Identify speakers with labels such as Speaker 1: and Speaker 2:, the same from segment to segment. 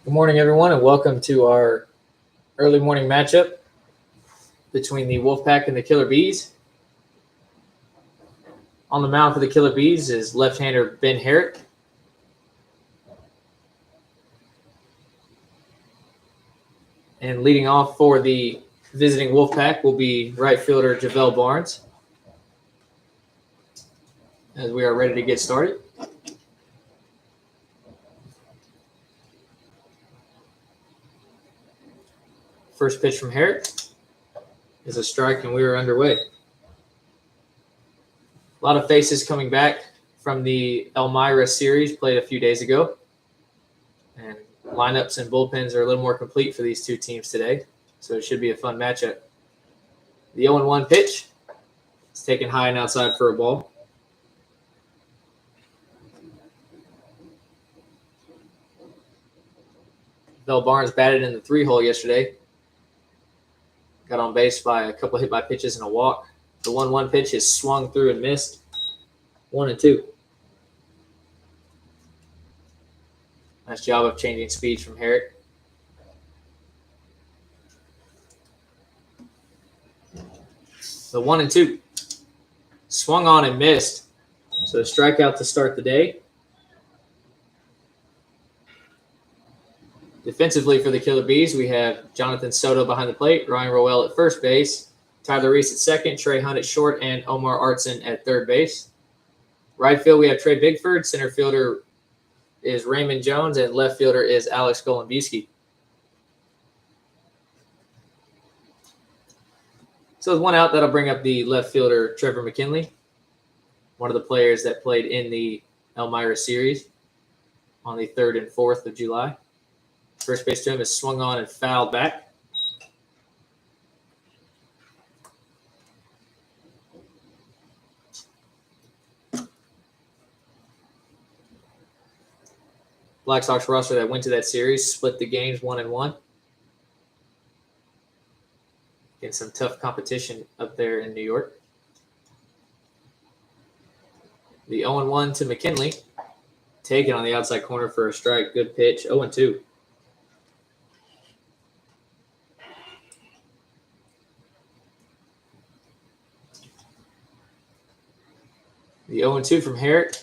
Speaker 1: Good morning, everyone, and welcome to our early morning matchup between the Woflpac and the Killer Bees. On the mound for the Killer Bees is left-hander Ben Herrick. And leading off for the visiting Woflpac will be right fielder Javel Barnes. As we are ready to get started. First pitch from Herrick is a strike, and we are underway. A lot of faces coming back from the Elmira series played a few days ago. And lineups and bullpens are a little more complete for these two teams today, so it should be a fun matchup. The 0-1 pitch is taken high and outside for a ball. Bell Barnes batted in the 3-hole yesterday. Got on base by a couple hit by pitches and a walk. The 1-1 pitch is swung through and missed. 1-2. Nice job of changing speeds from Herrick. The 1-2. Swung on and missed. So a strikeout to start the day. Defensively for the Killer Bees, we have Jonathan Soto behind the plate, Ryan Rowell at first base, Tyler Reese at second, Trey Hunt at short, and Omar Artson at third base. Right field, we have Trey Bigford. Center fielder is Raymond Jones, and left fielder is Alex Golombiewski. So with one out, that'll bring up the left fielder, Trevor McKinley, one of the players that played in the Elmira series on the 3rd and 4th of July. First base to him is swung on and fouled back. Black Sox roster that went to that series split the games 1-1. Getting some tough competition up there in New York. The 0-1 to McKinley. Taken on the outside corner for a strike. Good pitch. 0-2. The 0-2 from Herrick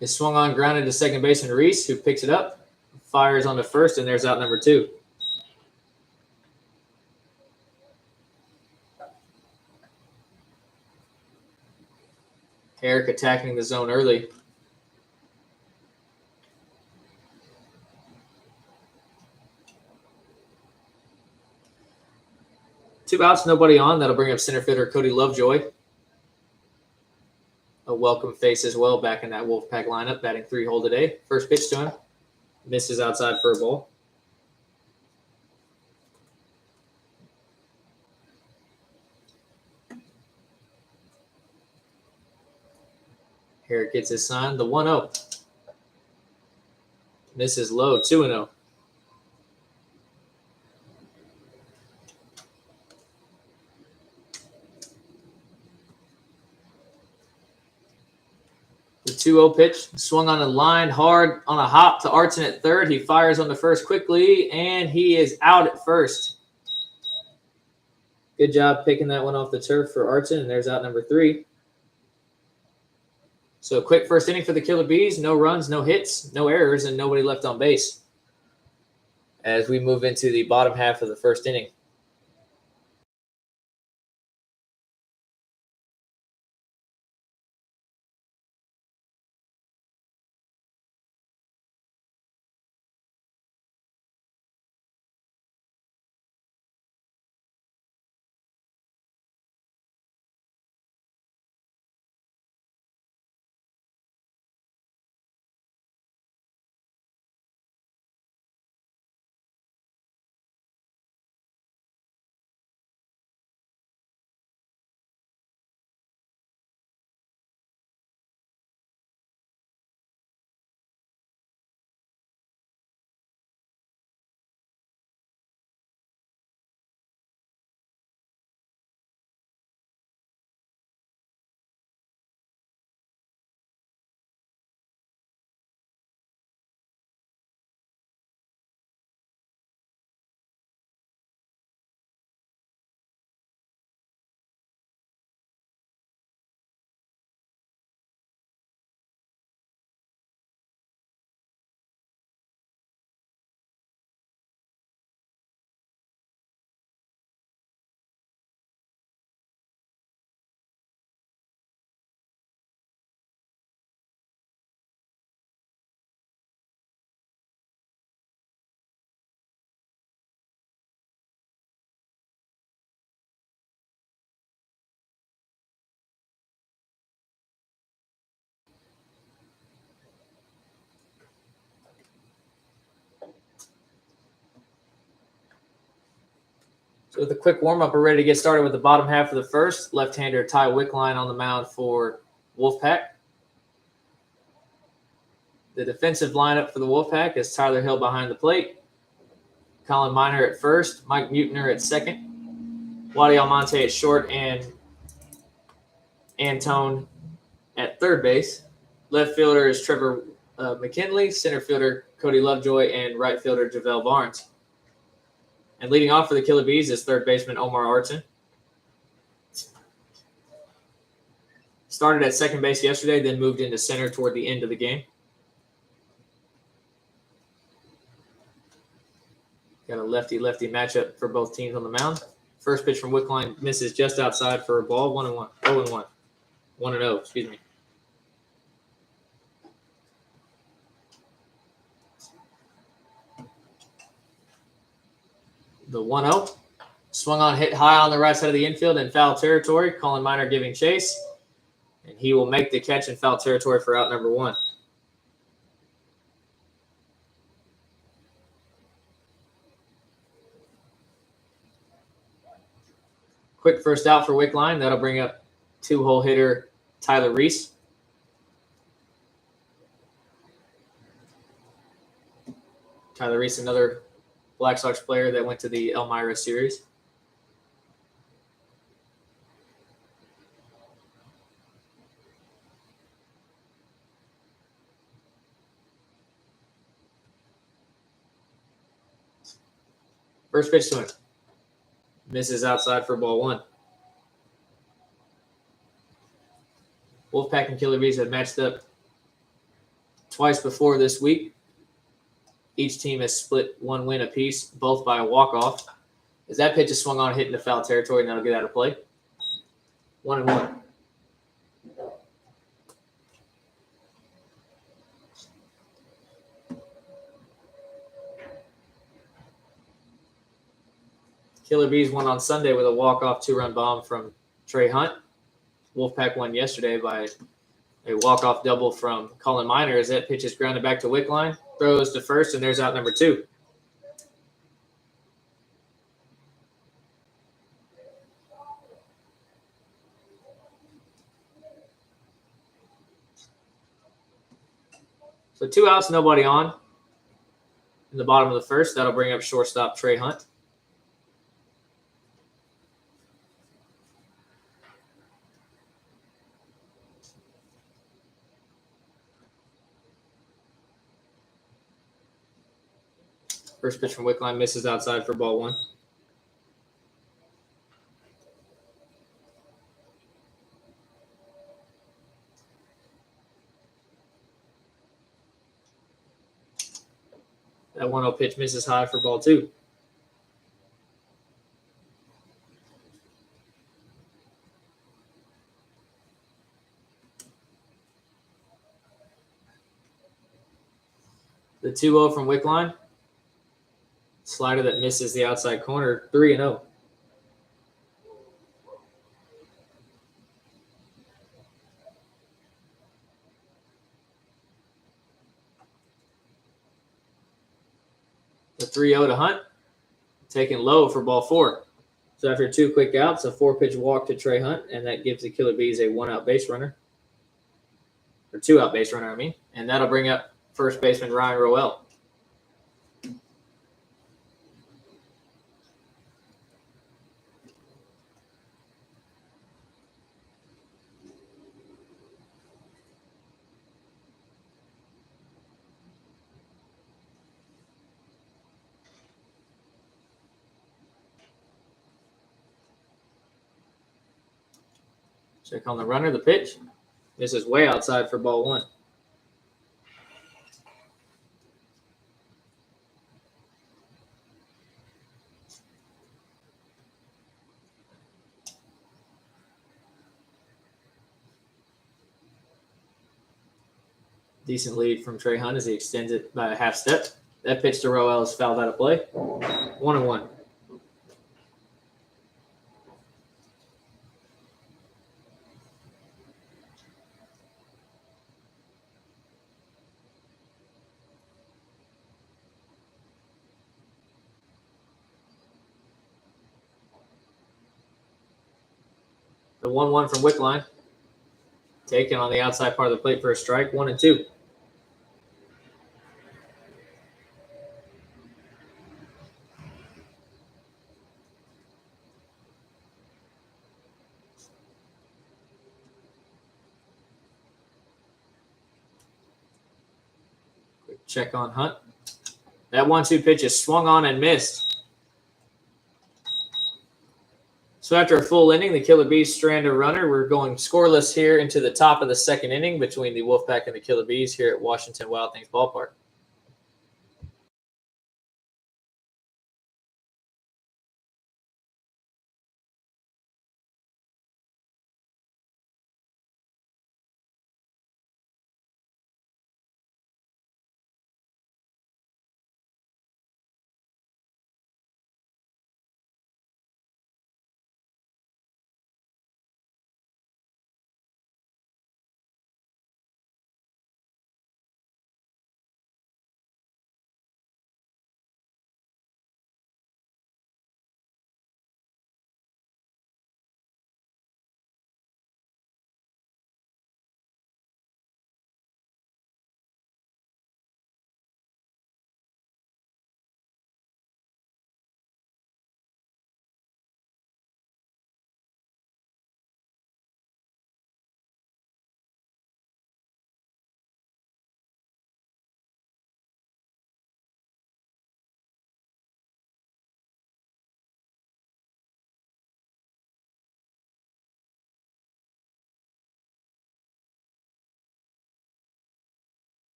Speaker 1: is swung on, grounded to second baseman Reese, who picks it up, fires on to first, and there's out number 2. Herrick attacking the zone early. Two outs, nobody on. That'll bring up center fielder Cody Lovejoy. A welcome face as well back in that Woflpac lineup, batting 3-hole today. First pitch to him. Misses outside for a ball. Herrick gets his sign. The 1-0. Misses low. 2-0. The 2-0 pitch swung on a line hard on a hop to Artson at third. He fires on the first quickly, and he is out at first. Good job picking that one off the turf for Artson, and there's out number 3. So quick first inning for the Killer Bees. No runs, no hits, no errors, and nobody left on base as we move into the bottom half of the first inning. So with a quick warm-up, we're ready to get started with the bottom half of the first. Left-hander Ty Wickline on the mound for Woflpac. The defensive lineup for the Woflpac is Tyler Hill behind the plate, Colin Miner at first, Mike Mutner at second, Wadi Almonte at short, and Antone at third base. Left fielder is Trevor McKinley, center fielder Cody Lovejoy, and right fielder JaVale Barnes. And leading off for the Killer Bees is third baseman Omar Artson. Started at second base yesterday, then moved into center toward the end of the game. Got a lefty-lefty matchup for both teams on the mound. First pitch from Wickline misses just outside for a ball, 1-1. 0-1. 1-0, excuse me. The 1-0. Swung on, hit high on the right side of the infield in foul territory. Colin Miner giving chase. And he will make the catch in foul territory for out number 1. Quick first out for Wickline. That'll bring up 2-hole hitter Tyler Reese. Tyler Reese, another Black Sox player that went to the Elmira series. First pitch to him. Misses outside for ball 1. Woflpac and Killer Bees have matched up twice before this week. Each team has split 1 win apiece, both by a walk-off. As that pitch is swung on, hit into foul territory, and that'll get out of play. 1-1. Killer Bees won on Sunday with a walk-off 2-run bomb from Trey Hunt. Woflpac won yesterday by a walk-off double from Colin Miner as that pitch is grounded back to Wickline. Throws to first, and there's out number 2. So 2 outs, nobody on in the bottom of the first. That'll bring up shortstop Trey Hunt. First pitch from Wickline misses outside for ball 1. That 1-0 pitch misses high for ball 2. The 2-0 from Wickline. Slider that misses the outside corner, 3-0. The 3-0 to Hunt, taken low for ball 4. So after 2 quick outs, a 4-pitch walk to Trey Hunt, and that gives the Killer Bees a 1-out base runner. Or 2-out base runner, I mean. And that'll bring up first baseman Ryan Roel. Check on the runner, the pitch. This is way outside for ball 1. Decent lead from Trey Hunt as he extends it by a half step. That pitch to Roel is fouled out of play. 1-1. The 1-1 from Wickline. Taken on the outside part of the plate for a strike. 1-2. Quick check on Hunt. That 1-2 pitch is swung on and missed. So after a full inning, the Killer Bees strand a runner. We're going scoreless here into the top of the second inning between the Woflpac and the Killer Bees here at Washington Wild Things Ballpark.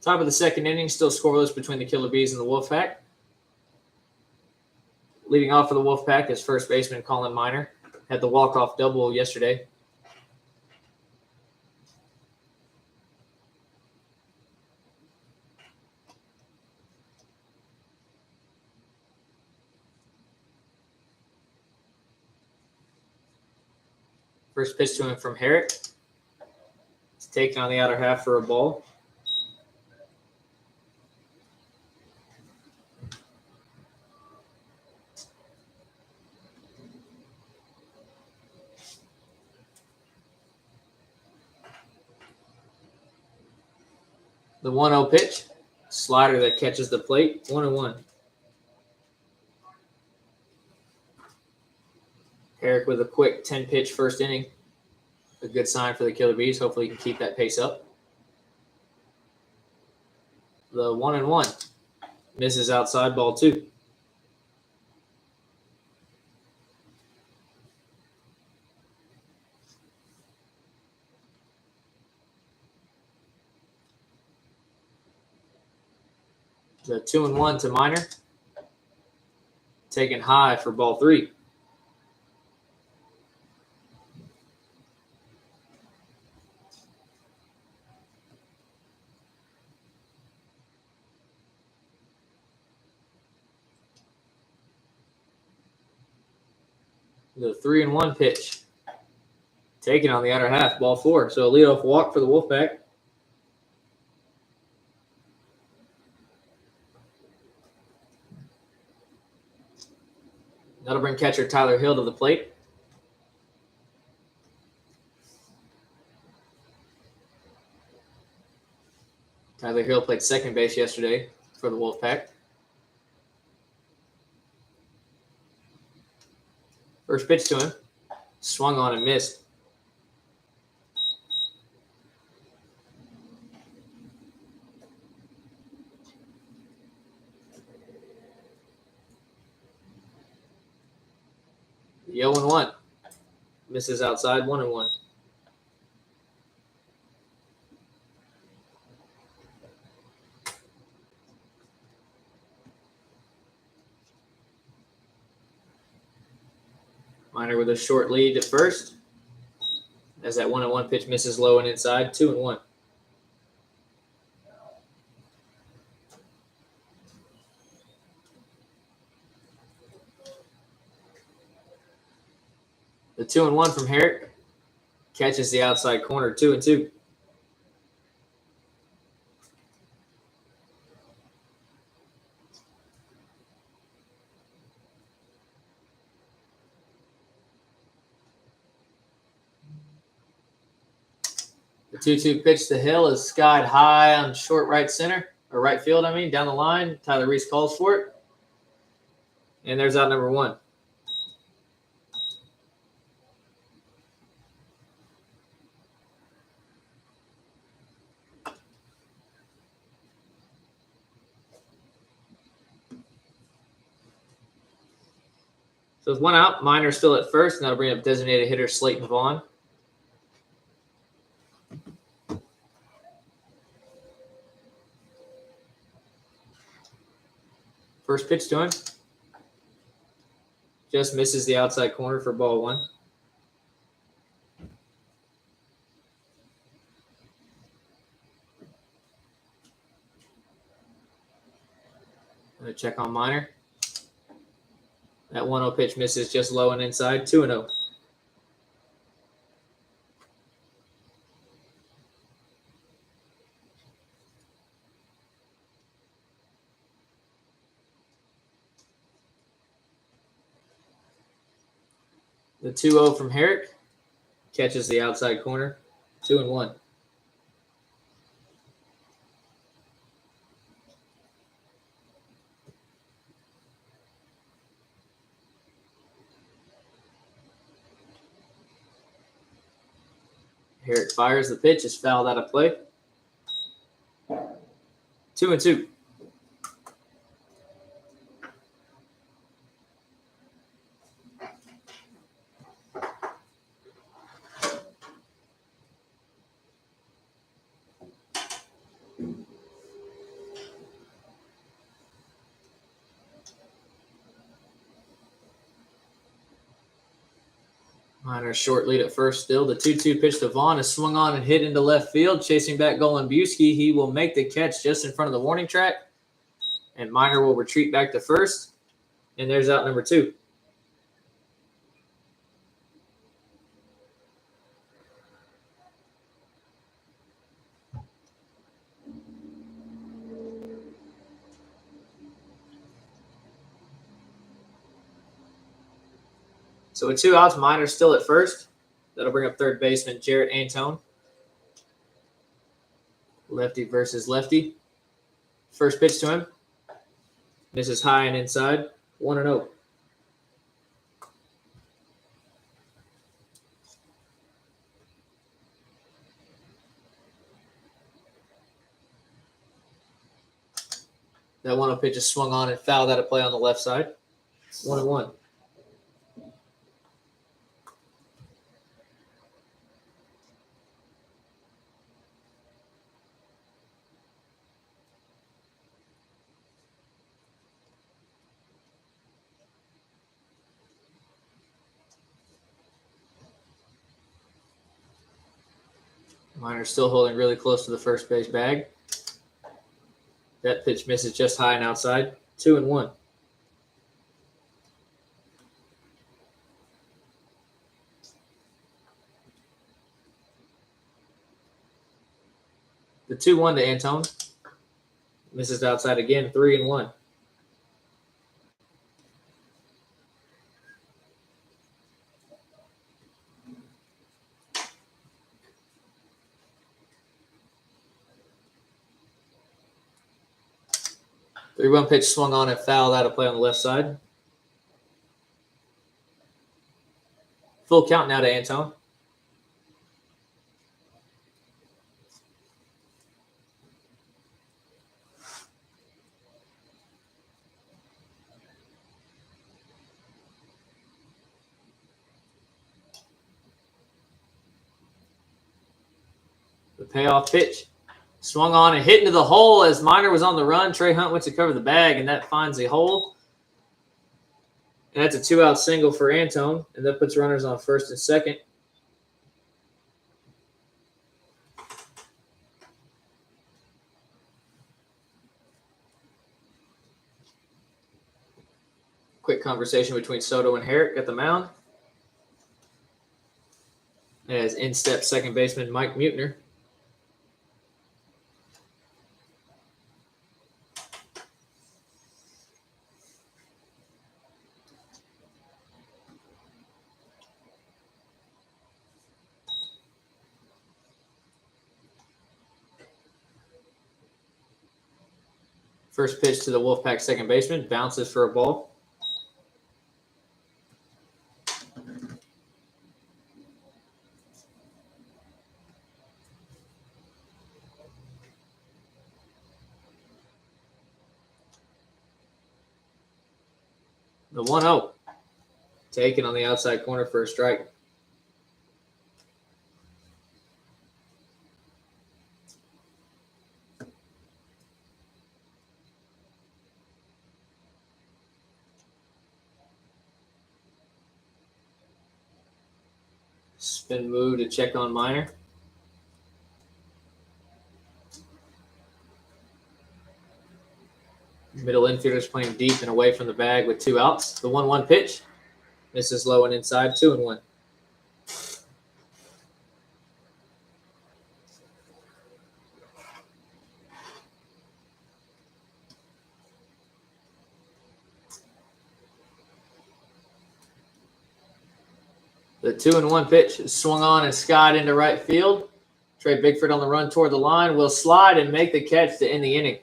Speaker 1: Top of the second inning, still scoreless between the Killer Bees and the Woflpac. Leading off for the Woflpac is first baseman Colin Miner. Had the walk-off double yesterday. First pitch to him from Herrick. It's taken on the outer half for a ball. The 1-0 pitch. Slider that catches the plate. 1-1. Herrick with a quick 10-pitch first inning. A good sign for the Killer Bees. Hopefully he can keep that pace up. The 1-1. Misses outside, ball 2. The 2-1 to Miner. Taken high for ball 3. The 3-1 pitch. Taken on the outer half, ball 4. So a leadoff walk for the Woflpac. That'll bring catcher Tyler Hill to the plate. Tyler Hill played second base yesterday for the Woflpac. First pitch to him. Swung on and missed. The 0-1. Misses outside, 1-1. Minor with a short lead at first. As that 1-1 pitch misses low and inside, 2-1. The 2-1 from Herrick catches the outside corner, 2-2. The 2-2 pitch to Hill is skied high on short right center, or right field, down the line. Tyler Reese calls for it. And there's out number 1. So with 1 out, Minor still at first, and that'll bring up designated hitter Slayton Vaughn. First pitch to him. Just misses the outside corner for ball 1. Gonna check on Minor. That 1-0 pitch misses just low and inside, 2-0. The 2-0 from Herrick catches the outside corner, 2-1. Herrick fires the pitch, is fouled out of play. 2-2. Minor short lead at first still. The 2-2 pitch to Vaughn is swung on and hit into left field. Chasing back Golan-Buski. He will make the catch just in front of the warning track. And Minor will retreat back to first. And there's out number 2. So with 2 outs, Minor still at first. That'll bring up third baseman Jarrett Antone. Lefty versus lefty. First pitch to him. Misses high and inside. 1-0. That 1-0 pitch is swung on and fouled out of play on the left side. 1-1. Minor still holding really close to the first base bag. That pitch misses just high and outside. 2-1. The 2-1 to Antone. Misses outside again. 3-1. The 3-1 pitch swung on and fouled out of play on the left side. Full count now to Antone. payoff pitch. Swung on and hit into the hole as Miner was on the run. Trey Hunt went to cover the bag, and that finds the hole. And that's a 2-out single for Antone, and that puts runners on first and second. Quick conversation between Soto and Herrick at the mound. As in-step second baseman Mike Mutner. First pitch to the Woflpac second baseman, bounces for a ball. The 1-0. Taken on the outside corner for a strike. Spin move to check on Miner. Middle infielders playing deep and away from the bag with 2 outs. The 1-1 pitch. Misses low and inside, 2-1. The 2-1 pitch is swung on and skied into right field. Trey Bigford on the run toward the line will slide and make the catch to end the inning.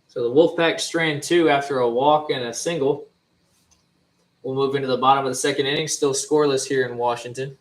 Speaker 1: So the Woflpac strand 2 after a walk and a single. We'll move into the bottom of the second inning. Still scoreless here in Washington.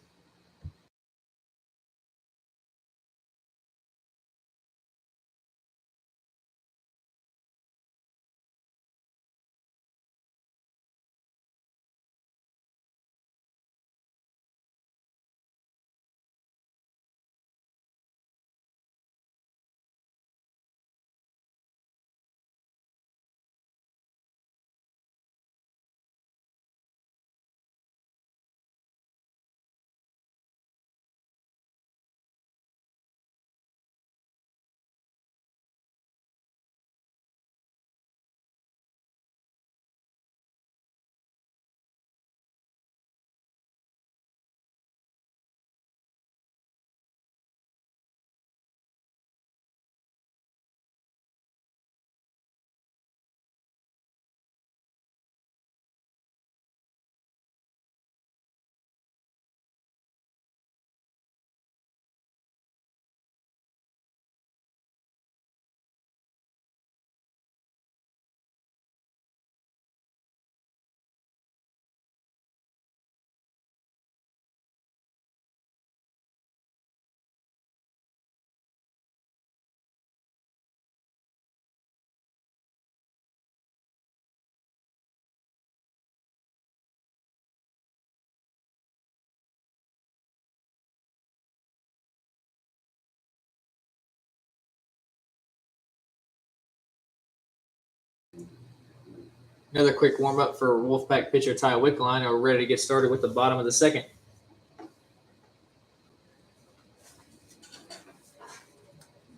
Speaker 1: Another quick warm-up for Woflpac pitcher Ty Wickline. We're ready to get started with the bottom of the second.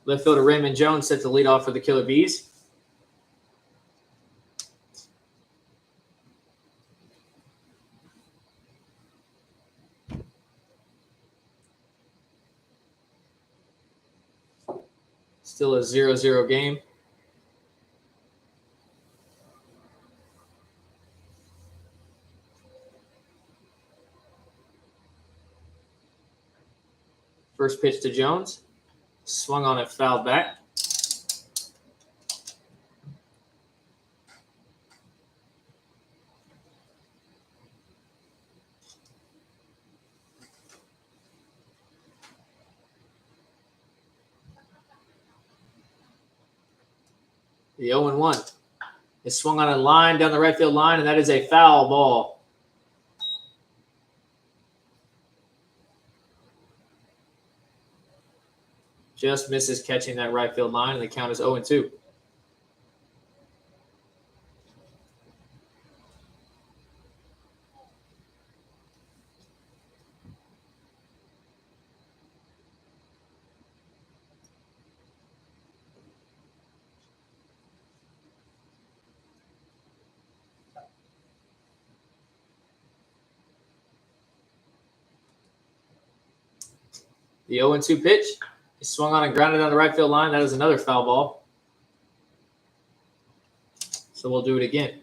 Speaker 1: Left fielder Raymond Jones set to lead off for the Killer Bees. Still a 0-0 game. First pitch to Jones. Swung on and fouled back. The 0-1 is swung on a line down the right field line, and that is a foul ball. just misses catching that right field line, and the count is 0-2. The 0-2 pitch. He swung on and grounded on the right field line. That is another foul ball. So we'll do it again.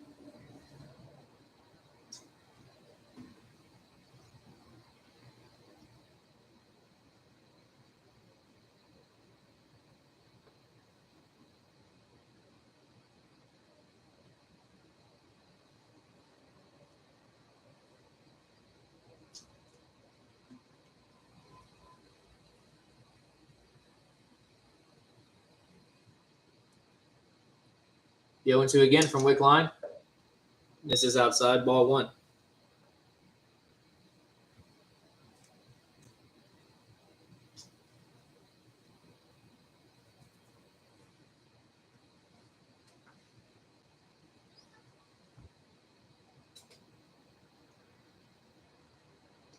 Speaker 1: The 0-2 again from Wick line. This is outside, ball 1.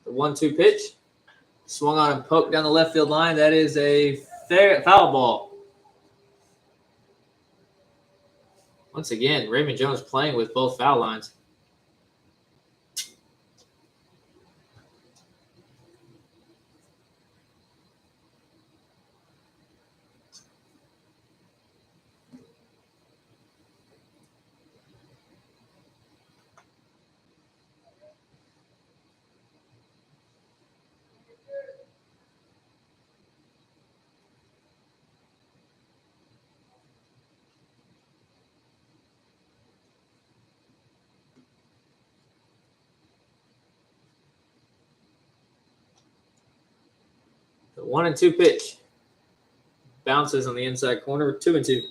Speaker 1: The 1-2 pitch. Swung on and poked down the left field line. That is a foul ball. Once again, Raymond Jones playing with both foul lines. The 1-2 pitch. Bounces on the inside corner, 2-2.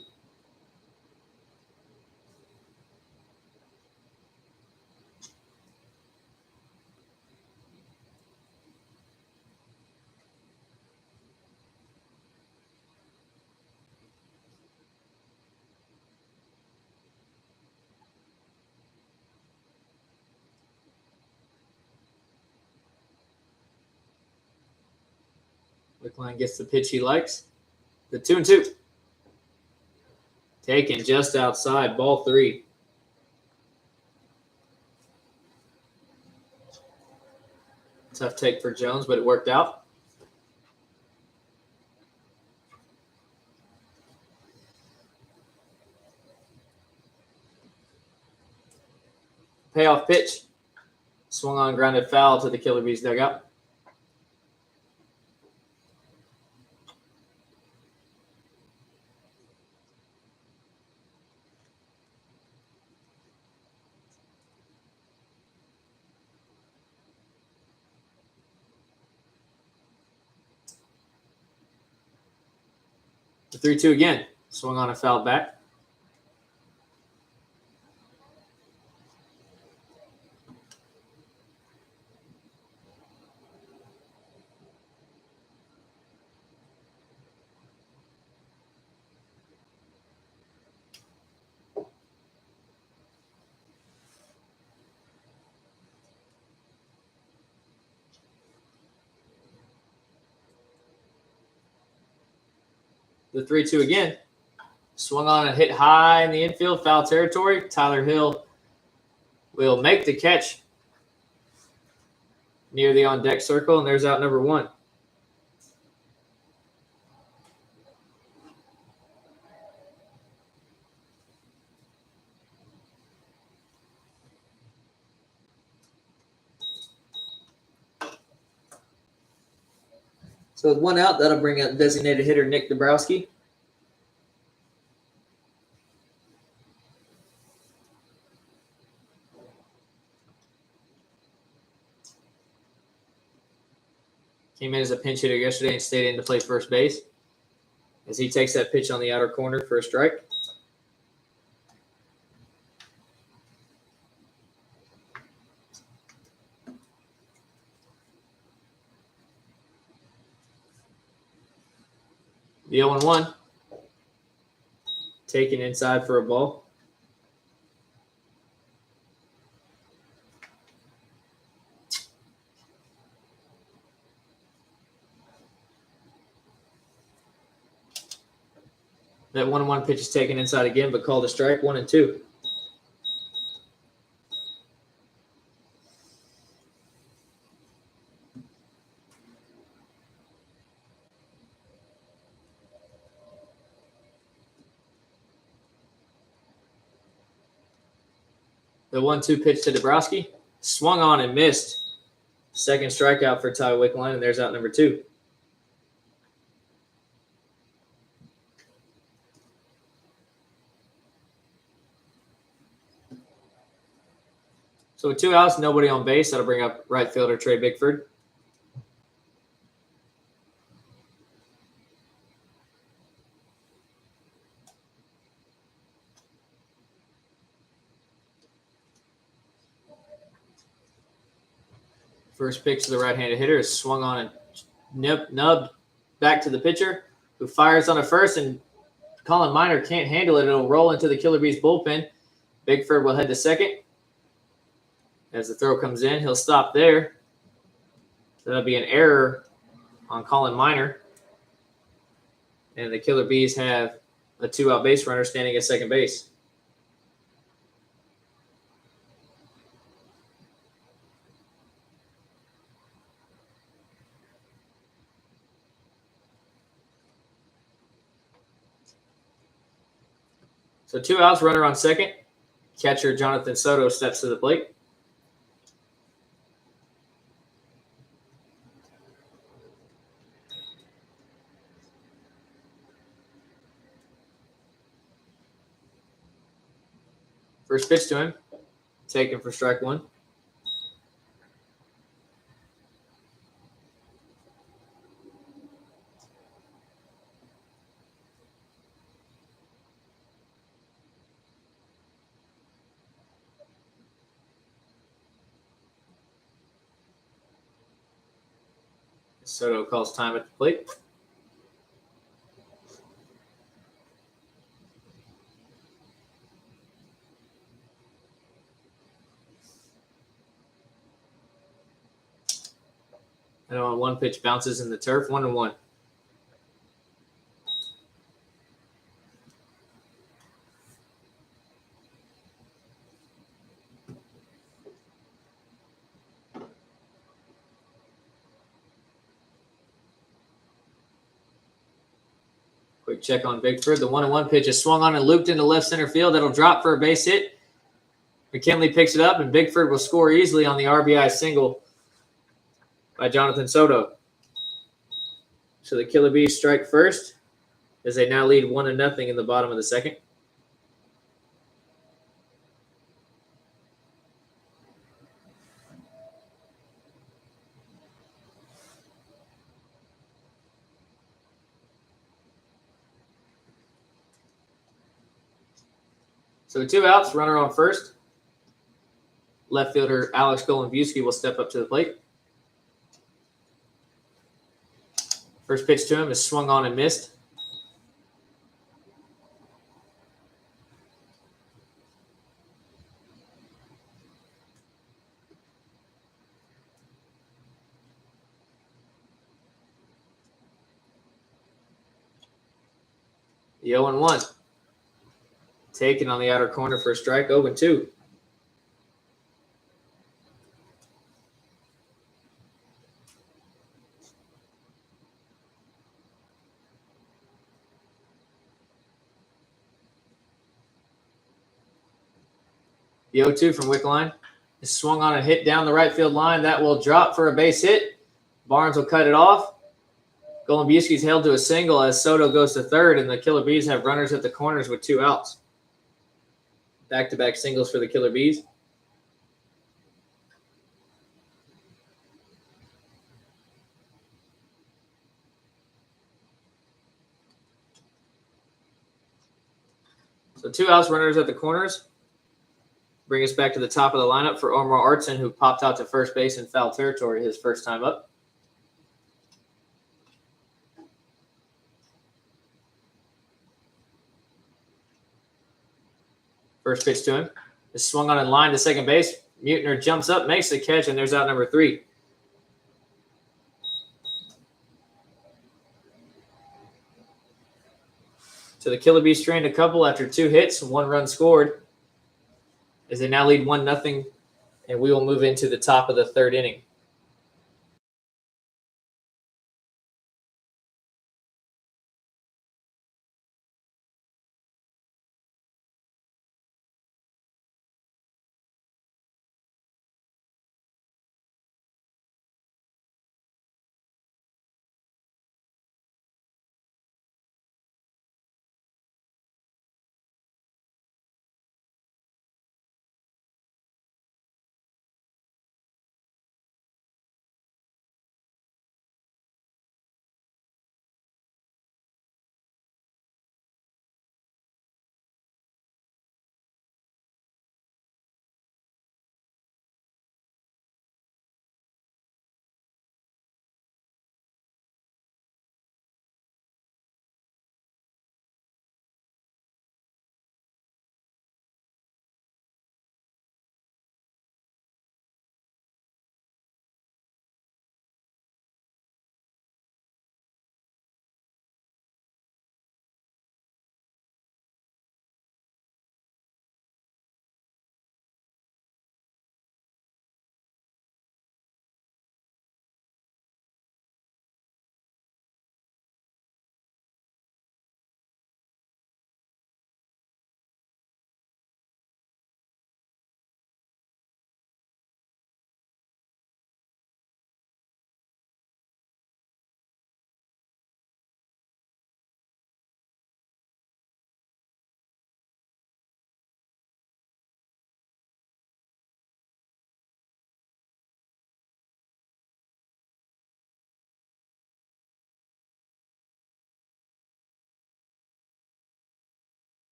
Speaker 1: Wickline gets the pitch he likes. The 2-2. Taken just outside, ball 3. Tough take for Jones, but it worked out. Payoff pitch. Swung on, grounded foul to the Killer Bees dugout. The 3-2 again. Swung on and fouled back. The 3-2 again. Swung on and hit high in the infield, foul territory. Tyler Hill will make the catch near the on-deck circle, and there's out number 1. So with 1 out, that'll bring out designated hitter Nick Dabrowski. Came in as a pinch hitter yesterday and stayed in to play first base as he takes that pitch on the outer corner for a strike. The 0-1. Taken inside for a ball. That 1-1 pitch is taken inside again, but called a strike. 1-2. The 1-2 pitch to Dabrowski. Swung on and missed. Second strikeout for Ty Wickline, and there's out number 2. So with 2 outs, nobody on base. That'll bring up right fielder Trey Bickford. First pitch to the right-handed hitter is swung on and nubbed back to the pitcher, who fires on a first, and Colin Miner can't handle it. It'll roll into the Killer Bees bullpen. Bickford will head to second. As the throw comes in, he'll stop there. That'll be an error on Colin Miner. And the Killer Bees have a 2-out base runner standing at second base. So 2 outs, runner on second. Catcher Jonathan Soto steps to the plate. First pitch to him, taken for strike 1. Soto calls time at the plate. And on 1 pitch bounces in the turf, 1-1. Quick check on Bickford. The 1-1 pitch is swung on and looped into left center field. That'll drop for a base hit. McKinley picks it up, and Bickford will score easily on the RBI single by Jonathan Soto. So the Killer Bees strike first as they now lead 1-0 in the bottom of the second. So 2 outs, runner on first. Left fielder Alex Golembiewski will step up to the plate. First pitch to him is swung on and missed. The 0-1. Taken on the outer corner for a strike, 0-2. The 0-2 from Wickline is swung on and hit down the right field line. That will drop for a base hit. Barnes will cut it off. Golembiewski's held to a single as Soto goes to third, and the Killer Bees have runners at the corners with 2 outs. Back-to-back singles for the Killer Bees. So 2 outs, runners at the corners. Bring us back to the top of the lineup for Omar Artson, who popped out to first base in foul territory his first time up. First pitch to him. Is swung on in line to second base. Mutner jumps up, makes the catch, and there's out number 3. So the Killer Bees strained a couple after 2 hits and 1 run scored, as they now lead 1-0, and we will move into the top of the 3rd inning.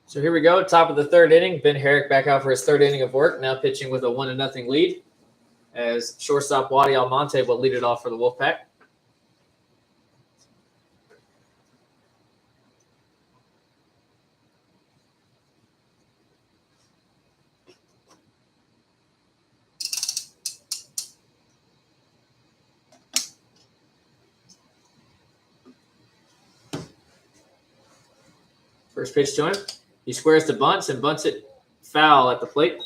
Speaker 1: So here we go, top of the 3rd inning. Ben Herrick back out for his 3rd inning of work, now pitching with a 1-0 lead, as shortstop Wadi Almonte will lead it off for the Woflpac. First pitch to him. He squares to bunts and bunts it foul at the plate.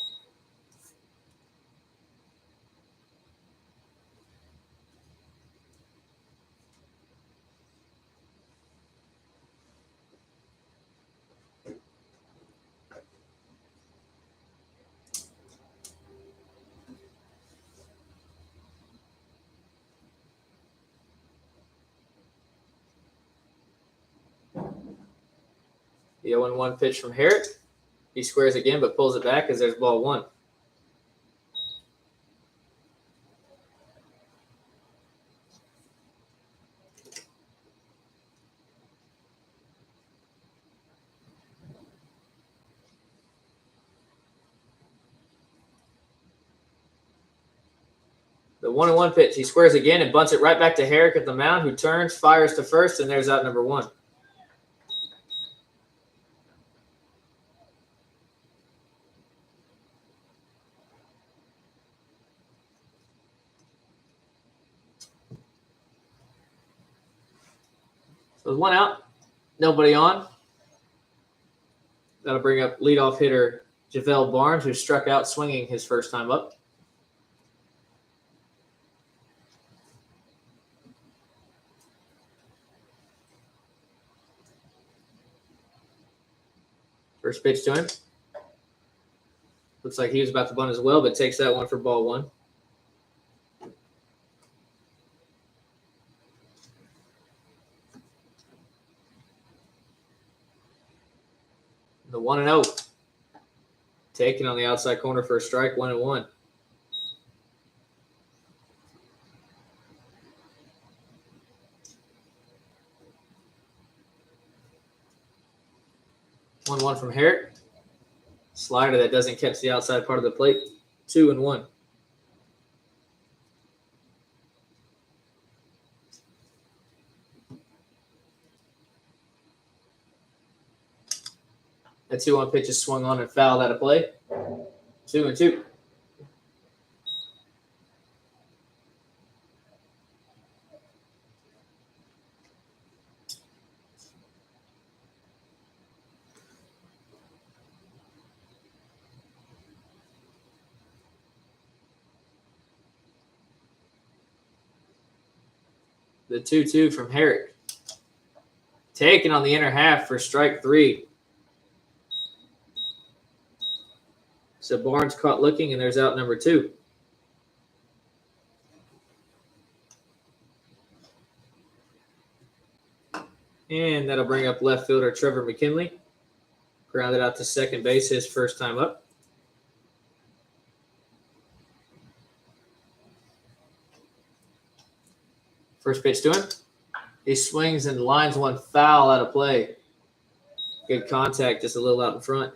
Speaker 1: The 0-1 pitch from Herrick. He squares again, but pulls it back as there's ball 1. The 1-1 pitch. He squares again and bunts it right back to Herrick at the mound, who turns, fires to first, and there's out number 1. So there's 1 out, nobody on. That'll bring up leadoff hitter JaVale Barnes, who struck out swinging his first time up. First pitch to him. Looks like he was about to bunt as well, but takes that one for ball 1. The 1-0. Taken on the outside corner for a strike, 1-1. One from Herrick. Slider that doesn't catch the outside part of the plate. 2-1. That 2-1 pitch is swung on and fouled out of play. 2-2. The 2-2 from Herrick. Taken on the inner half for strike 3. So Barnes caught looking, and there's out number 2. And that'll bring up left fielder Trevor McKinley. Grounded out to second base his first time up. First pitch to him. He swings and lines one foul out of play. Good contact, just a little out in front.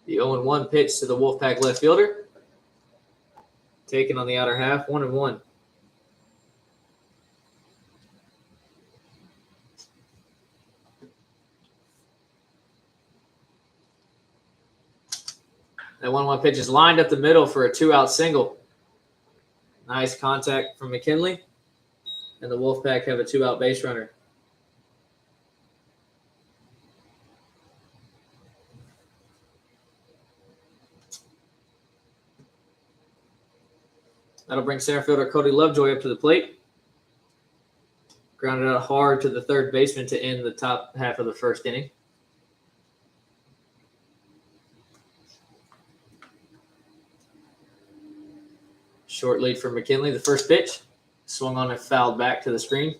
Speaker 1: The 0-1 pitch to the Woflpac left fielder. Taken on the outer half, 1-1. That 1-1 pitch is lined up the middle for a 2-out single. Nice contact from McKinley. And the Woflpac have a 2-out base runner. That'll bring center fielder Cody Lovejoy up to the plate. Grounded out hard to the third baseman to end the top half of the first inning. Short lead for McKinley. The first pitch swung on and fouled back to the screen.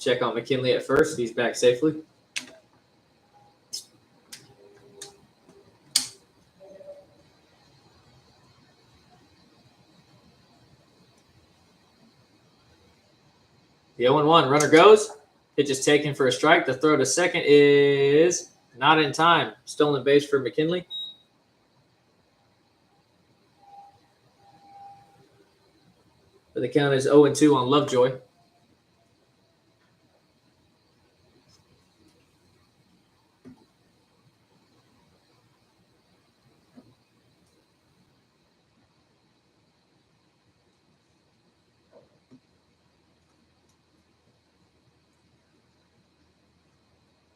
Speaker 1: Check on McKinley at first. He's back safely. The 0-1 runner goes. Pitch is taken for a strike. The throw to second is not in time. Stolen base for McKinley. But the count is 0-2 on Lovejoy.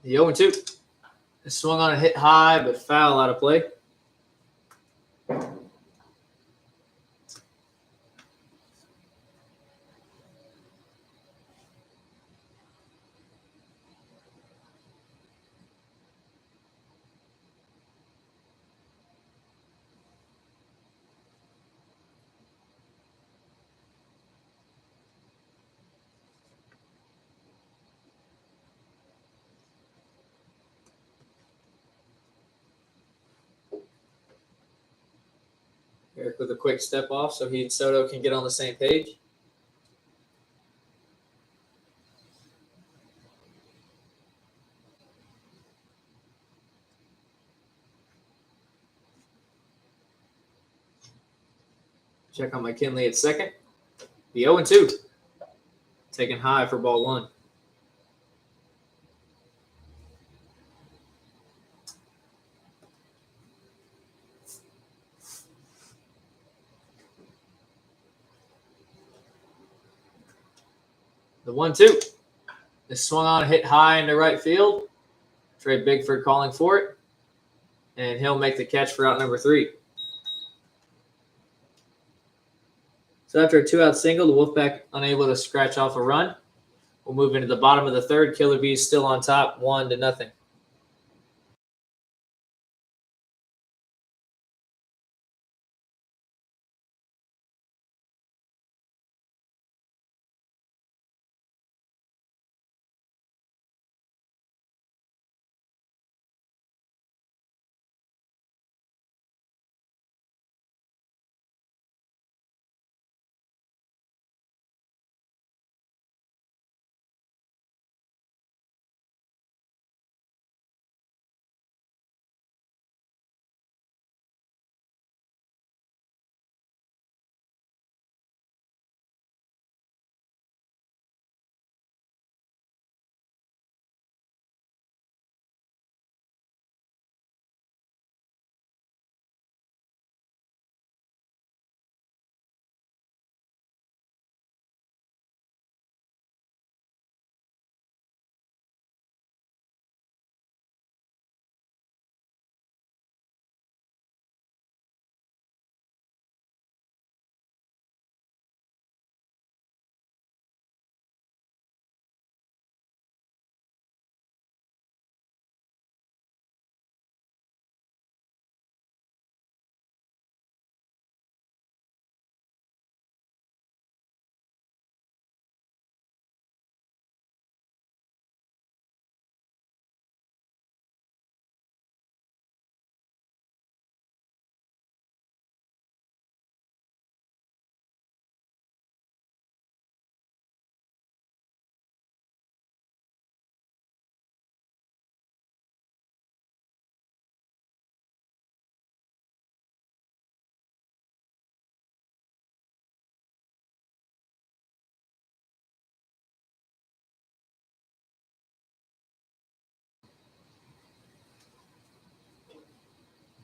Speaker 1: The 0-2 is swung on and hit high, but foul out of play. Eric with a quick step off so he and Soto can get on the same page. Check on McKinley at second. The 0-2. Taken high for ball 1. The 1-2 is swung on and hit high into right field. Trey Bigford calling for it. And he'll make the catch for out number 3. So after a 2-out single, the Woflpac unable to scratch off a run. We'll move into the bottom of the third. Killer Bees still on top, 1-0.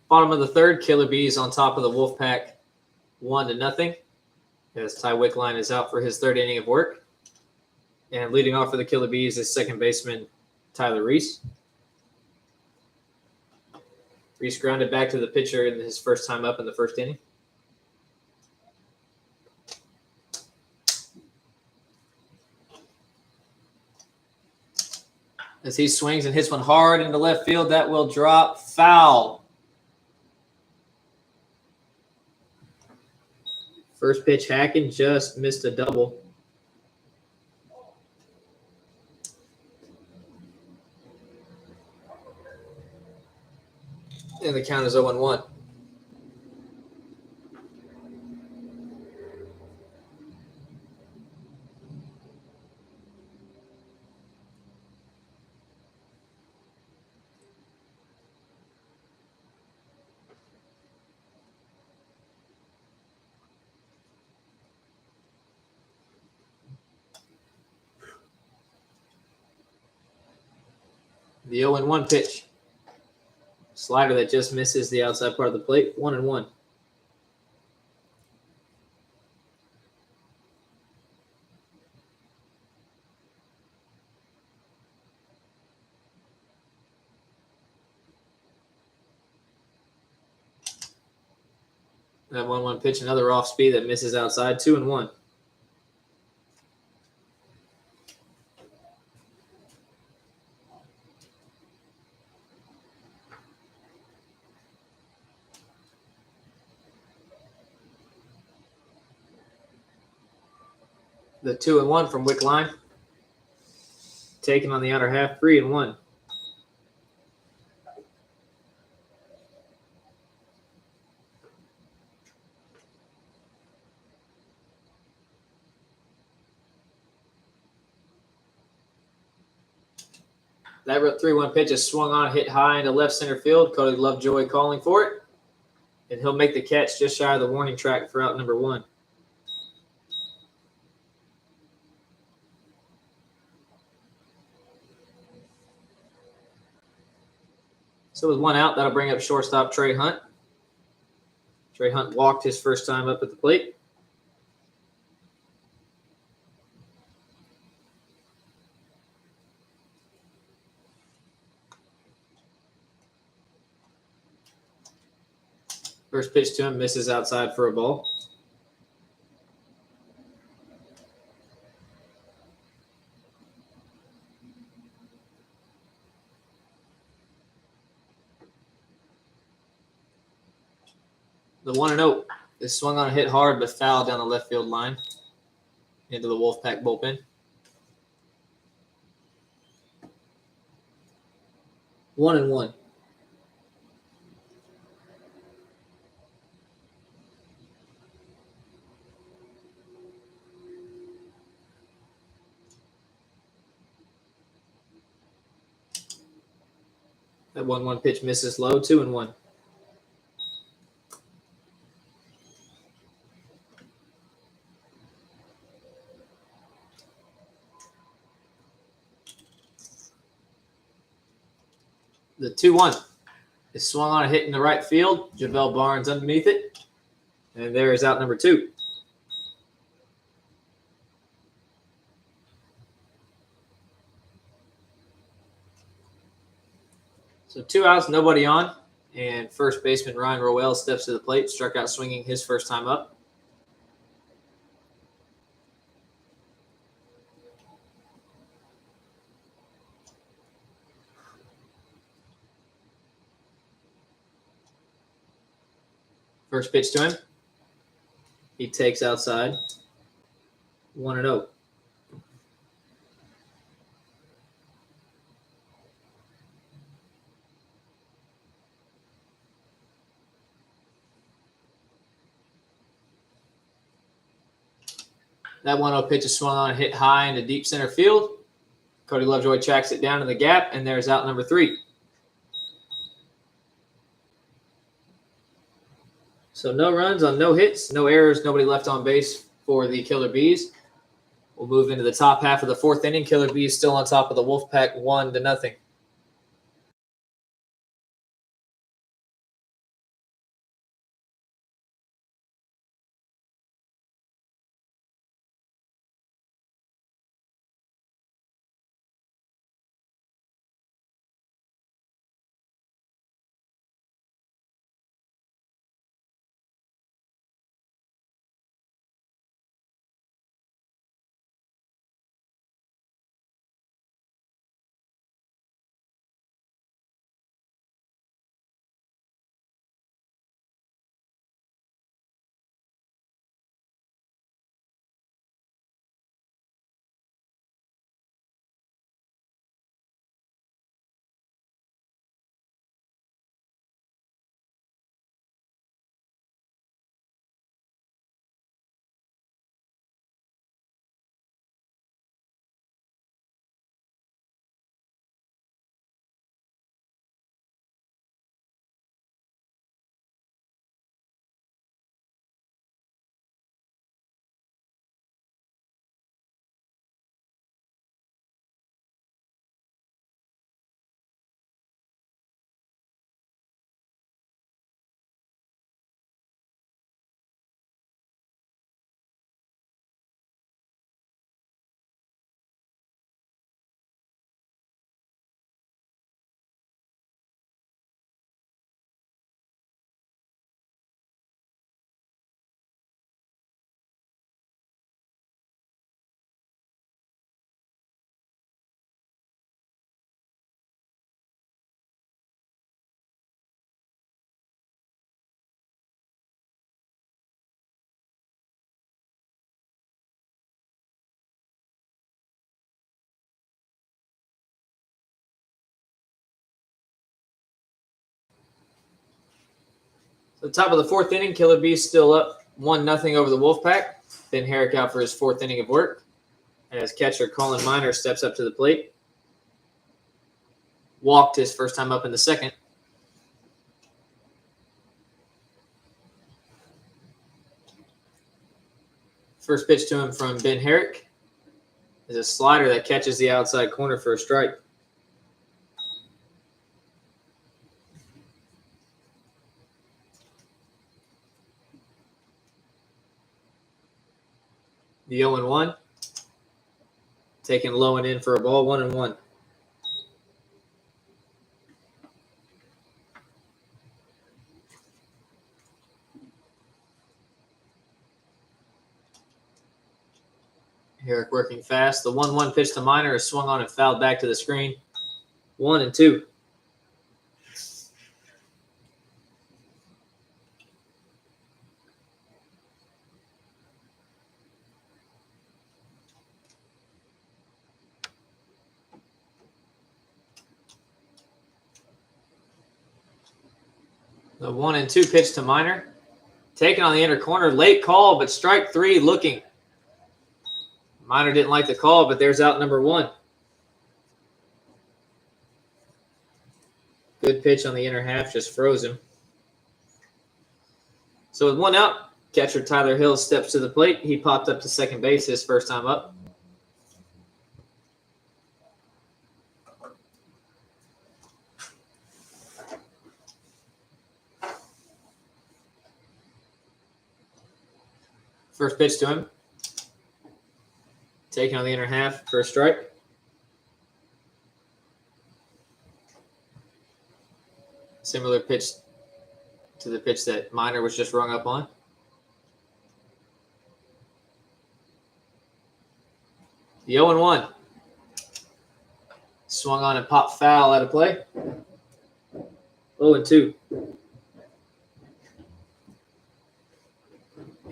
Speaker 1: Bottom of the third, Killer Bees on top of the Woflpac, 1-0. As Ty Wickline is out for his third inning of work. And leading off for the Killer Bees is second baseman Tyler Reese. Reese grounded back to the pitcher in his first time up in the first inning. As he swings and hits one hard into left field, that will drop foul. First pitch, Hacken just missed a double. And the count is 0-1. The 0-1 pitch. Slider that just misses the outside part of the plate. 1-1. That 1-1 pitch, another off speed that misses outside. 2-1. The 2-1 from Wickline. Taken on the outer half, 3-1. That 3-1 pitch is swung on, hit high into left center field. Cody Lovejoy calling for it. And he'll make the catch just shy of the warning track for out number 1. So with 1 out, that'll bring up shortstop Trey Hunt. Trey Hunt walked his first time up at the plate. First pitch to him misses outside for a ball. The 1-0 is swung on, hit hard, but fouled down the left field line into the Woflpac bullpen. 1-1. That 1-1 pitch misses low. 2-1. The 2-1 is swung on, a hit in the right field. Javel Barnes underneath it. And there is out number 2. So 2 outs, nobody on. And first baseman Ryan Rowell steps to the plate, struck out swinging his first time up. First pitch to him. He takes outside. 1-0. That 1-0 pitch is swung on and hit high into deep center field. Cody Lovejoy tracks it down in the gap, and there's out number 3. So no runs on no hits, no errors, nobody left on base for the Killer Bees. We'll move into the top half of the 4th inning. Killer Bees still on top of the Woflpac 1-0. So top of the 4th inning, Killer Bees still up 1-0 over the Woflpac. Ben Herrick out for his 4th inning of work. As catcher Colin Miner steps up to the plate. Walked his first time up in the 2nd. First pitch to him from Ben Herrick is a slider that catches the outside corner for a strike. The 0-1. Taken low and in for a ball. 1-1. Herrick working fast. The 1-1 pitch to Miner is swung on and fouled back to the screen. 1-2. The 1-2 pitch to Minor. Taken on the inner corner. Late call, but strike 3 looking. Minor didn't like the call, but there's out number 1. Good pitch on the inner half, just froze him. So with 1 out, catcher Tyler Hill steps to the plate. He popped up to second base his first time up. First pitch to him. Taken on the inner half, first strike. Similar pitch to the pitch that Minor was just rung up on. The 0-1. Swung on and popped foul out of play. 0-2.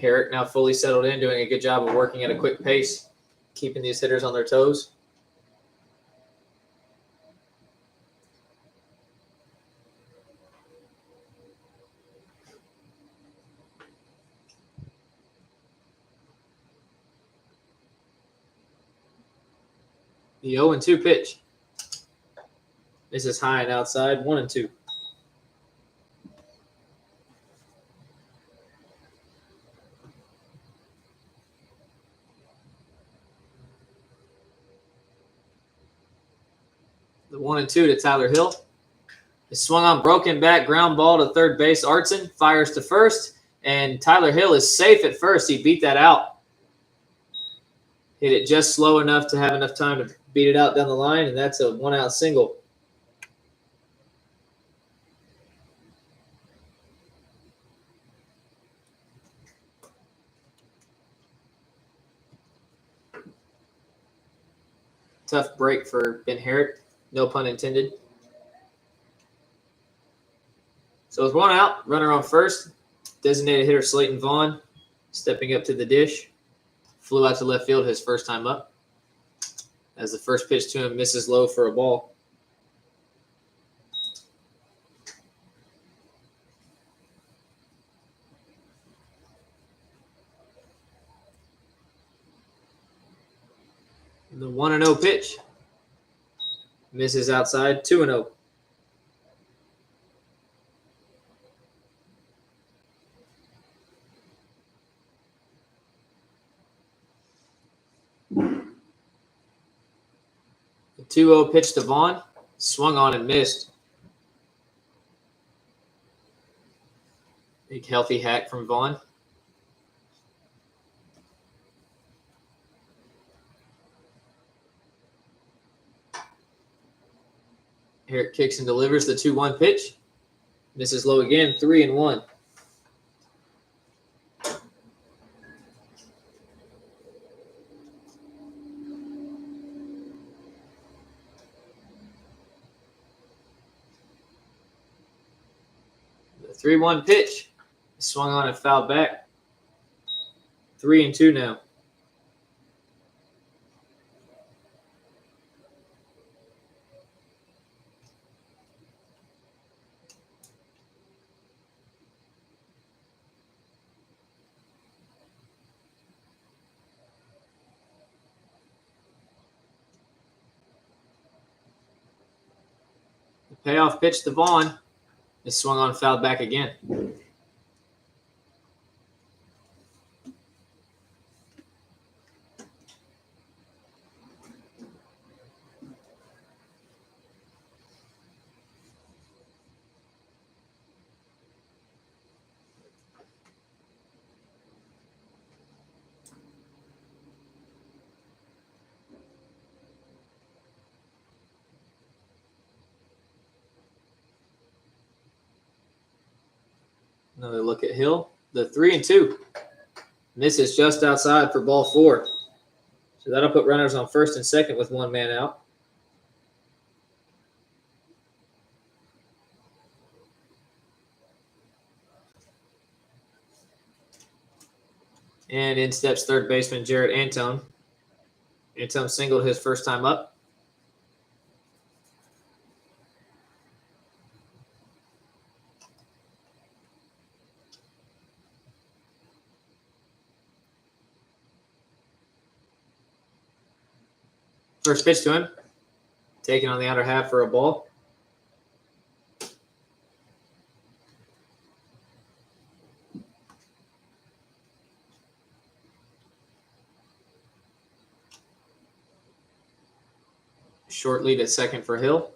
Speaker 1: Herrick now fully settled in, doing a good job of working at a quick pace, keeping these hitters on their toes. The 0-2 pitch. This is high and outside, 1-2. The 1-2 to Tyler Hill. It swung on, broken back, ground ball to third base. Artson fires to first, and Tyler Hill is safe at first. He beat that out. Hit it just slow enough to have enough time to beat it out down the line, and that's a 1-out single. Tough break for Ben Herrick. No pun intended. So with 1 out, runner on first, designated hitter Slayton Vaughn stepping up to the dish. Flew out to left field his first time up. As the first pitch to him misses low for a ball. The 1-0 pitch. Misses outside, 2-0. The 2-0 pitch to Vaughn. Swung on and missed. Big healthy hack from Vaughn. Herrick kicks and delivers the 2-1 pitch. Misses low again, 3-1. The 3-1 pitch. Swung on and fouled back. 3-2 now. Payoff pitch to Vaughn. It swung on, fouled back again. Another look at Hill. The 3-2. Misses just outside for ball 4. So that'll put runners on first and second with 1 man out. And in steps third baseman Jarrett Antone. Antone singled his first time up. First pitch to him. Taken on the outer half for a ball. Short lead at second for Hill.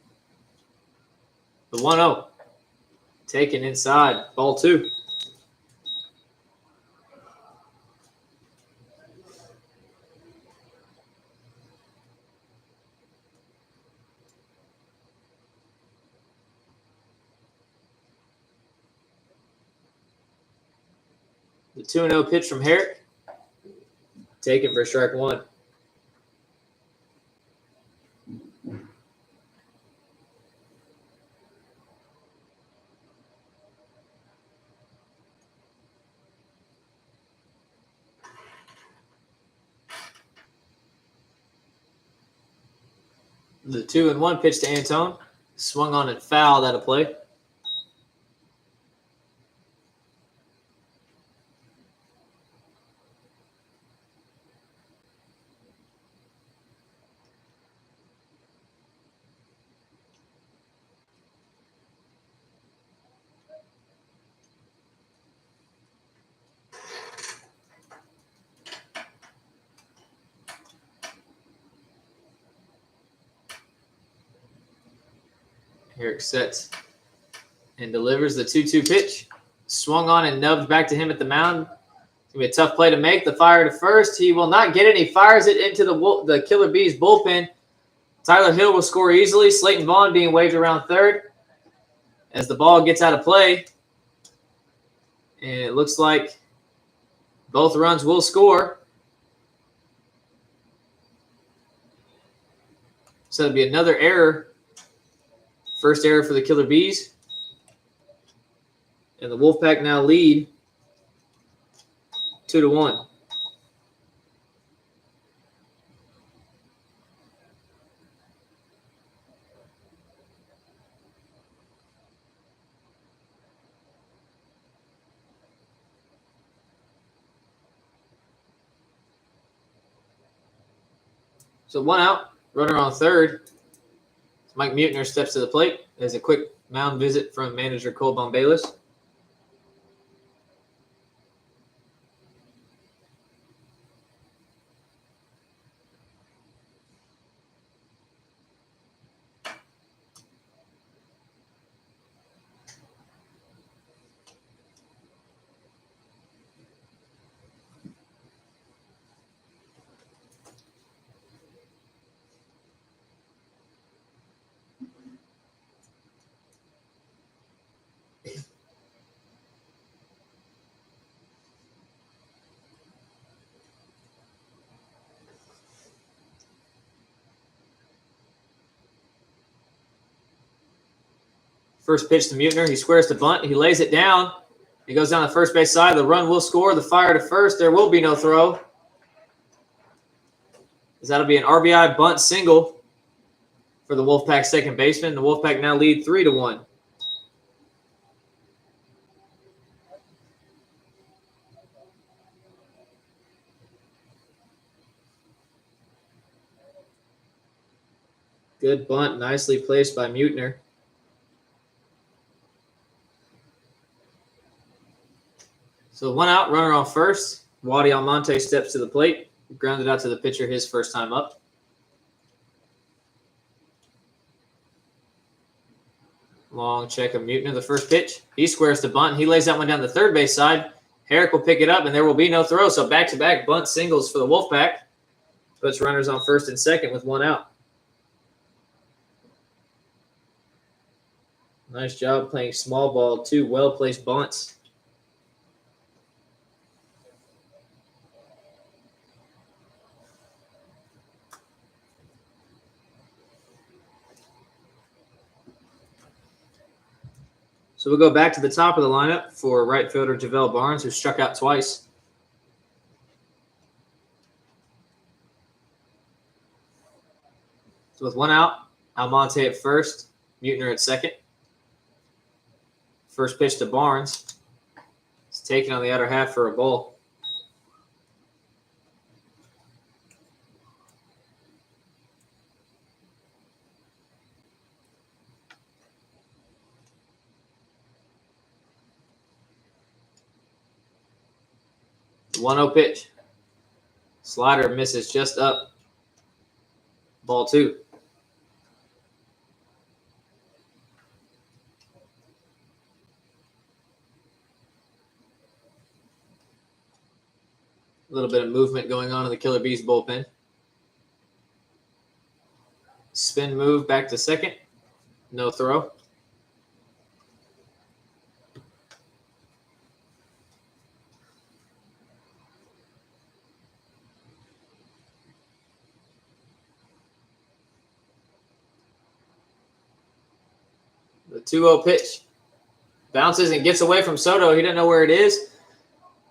Speaker 1: The 1-0. Taken inside. Ball 2. The 2-0 pitch from Herrick. Taken for strike 1. The 2-1 pitch to Antone. Swung on and fouled out of play. Herrick sets and delivers the 2-2 pitch. Swung on and nubbed back to him at the mound. It's going to be a tough play to make. The fire to first. He will not get it. He fires it into the Killer Bees bullpen. Tyler Hill will score easily. Slayton Vaughn being waved around third as the ball gets out of play. And it looks like both runs will score. So it'll be another error. First error for the Killer Bees. And the Woflpac now lead 2-1. So 1 out, runner on third. Mike Mutner steps to the plate. There's a quick mound visit from manager Cole Bombalis. First pitch to Mutner. He squares to bunt. He lays it down. He goes down the first base side. The run will score. The fire to first. There will be no throw. That'll be an RBI bunt single for the Woflpac second baseman. The Woflpac now lead 3-1. Good bunt. Nicely placed by Mutner. So 1 out, runner on first. Wadi Almonte steps to the plate. Grounded out to the pitcher his first time up. Long check of Mutner. The first pitch. He squares to bunt. He lays that one down the third base side. Herrick will pick it up, and there will be no throw. So back-to-back bunt singles for the Woflpac. Puts runners on first and second with 1 out. Nice job playing small ball. 2 well-placed bunts. So we'll go back to the top of the lineup for right fielder JaVale Barnes, who struck out twice. So with 1 out, Almonte at first, Mutner at second. First pitch to Barnes. It's taken on the outer half for a ball. 1-0 pitch. Slider misses just up. Ball 2. A little bit of movement going on in the Killer Bees bullpen. Spin move back to second. No throw. The 2-0 pitch. Bounces and gets away from Soto. He doesn't know where it is.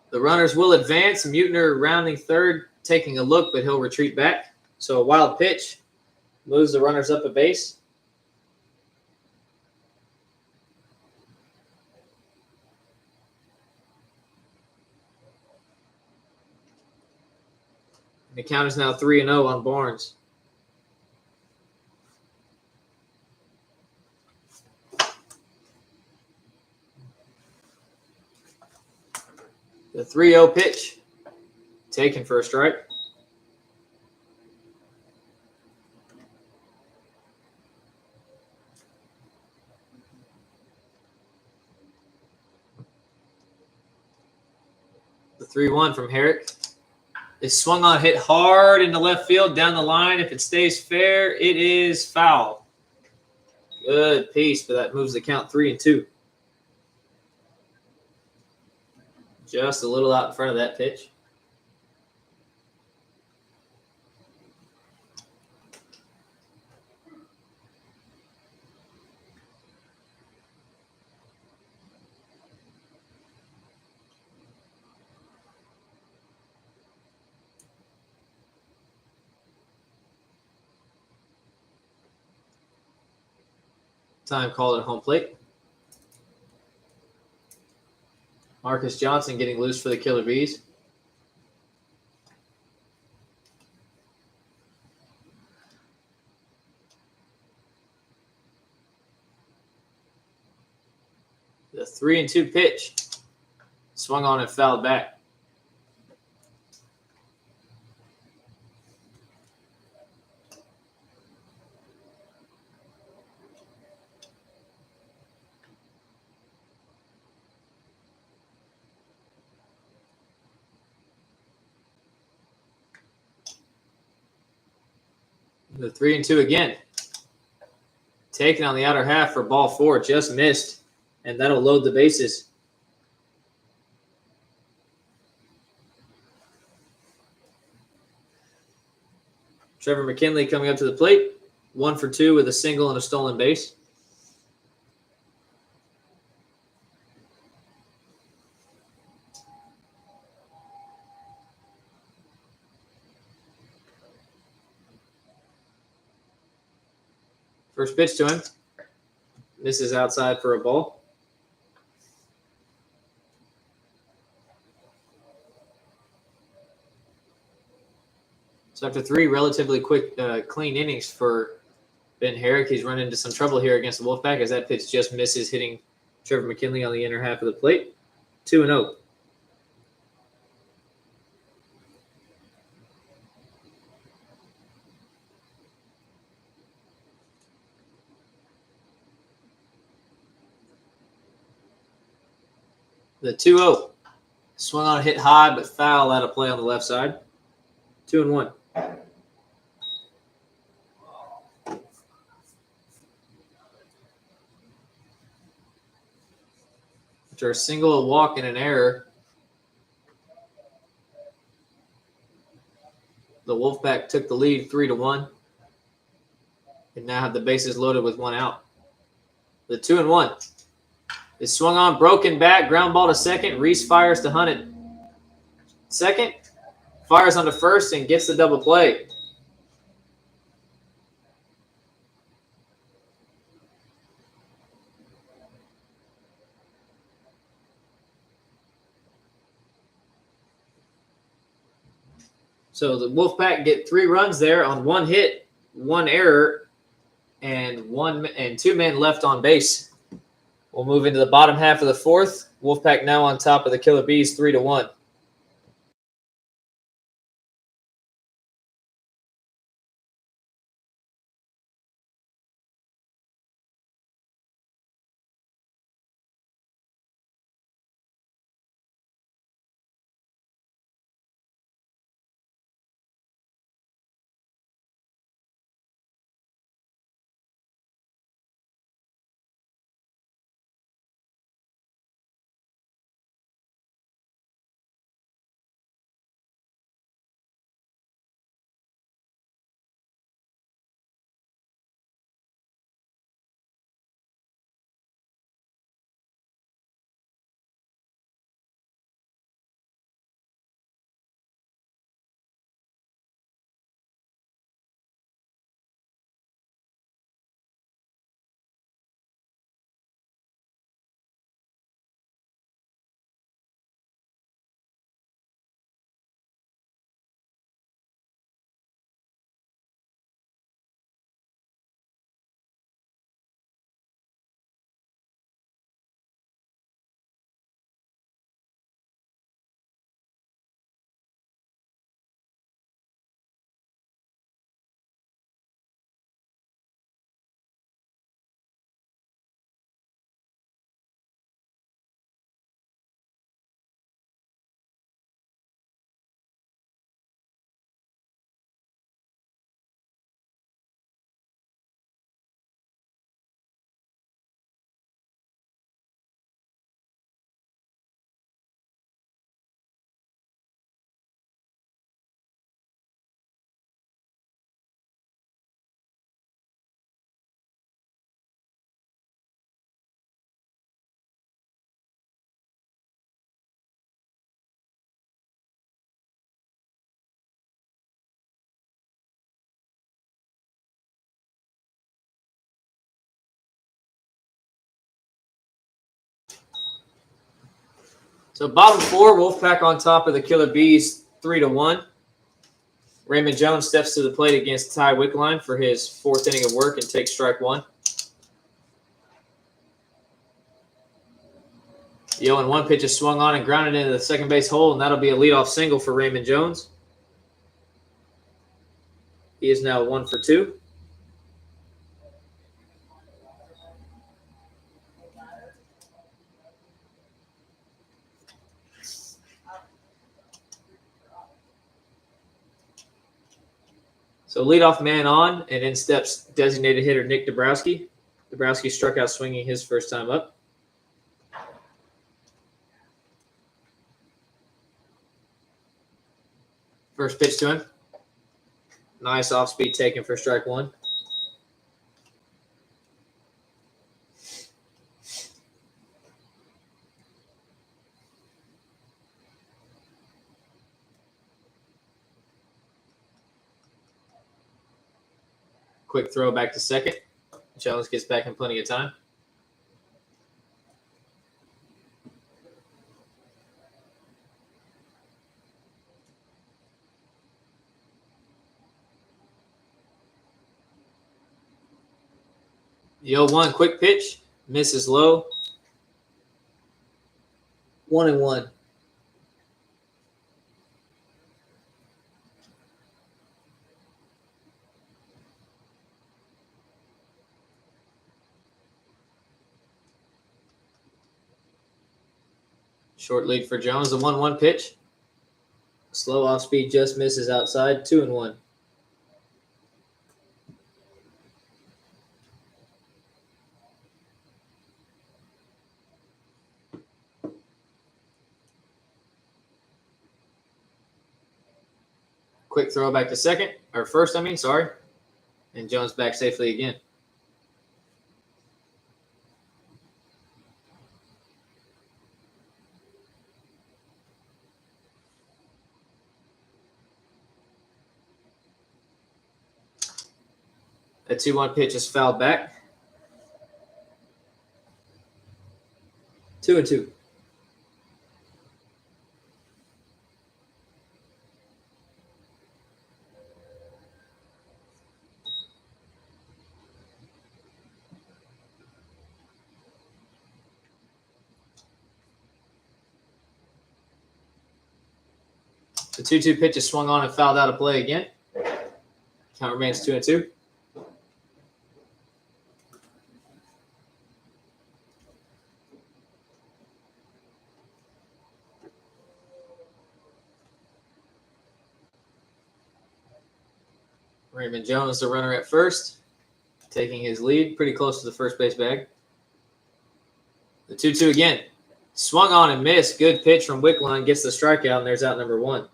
Speaker 1: The runners will advance. Mutner rounding third, taking a look, but he'll retreat back. So a wild pitch moves the runners up a base. The count is now 3-0 on Barnes. The 3-0 pitch, taken for a strike. The 3-1 from Herrick is swung on, hit hard into left field, down the line. If it stays fair, it is foul. Good piece, but that moves the count 3-2. Just a little out in front of that pitch. Time called at home plate. Marcus Johnson getting loose for the Killer Bees. The 3-2 pitch. Swung on and fouled back. The 3-2 again. Taken on the outer half for ball 4. Just missed. And that'll load the bases. Trevor McKinley coming up to the plate. 1 for 2 with a single and a stolen base. First pitch to him. Misses outside for a ball. So after 3 relatively quick, clean innings for Ben Herrick, he's run into some trouble here against the Woflpac as that pitch just misses, hitting Trevor McKinley on the inner half of the plate. 2-0. The 2-0. Swung on, hit high, but foul out of play on the left side. 2-1. After a single, a walk, and an error, the Woflpac took the lead 3-1 and now have the bases loaded with 1 out. The 2-1 is swung on, broken back, ground ball to second. Reese fires to Hunt at second, fires onto first, and gets the double play. So the Woflpac get 3 runs there on 1 hit, 1 error, and 2 men left on base. We'll move into the bottom half of the 4th. Woflpac now on top of the Killer Bees 3-1. So bottom 4, Woflpac on top of the Killer Bees 3-1. Raymond Jones steps to the plate against Ty Wickline for his 4th inning of work and takes strike 1. The 0-1 pitch is swung on and grounded into the second base hole, and that'll be a leadoff single for Raymond Jones. He is now 1 for 2. So leadoff man on, and in steps designated hitter Nick Dabrowski. Dabrowski struck out swinging his first time up. First pitch to him. Nice off-speed taken for strike 1. Quick throw back to second. Jones gets back in plenty of time. The 0-1 quick pitch. Misses low. 1-1. Short lead for Jones. The 1-1 pitch. Slow off speed just misses outside. 2-1. Quick throw back to second, or first, sorry. And Jones back safely again. A 2-1 pitch is fouled back. 2-2. The 2-2 pitch is swung on and fouled out of play again. Count remains 2-2. Raymond Jones, the runner at first, taking his lead pretty close to the first base bag. The 2-2 again. Swung on and missed. Good pitch from Wickline. Gets the strikeout, and there's out number 1.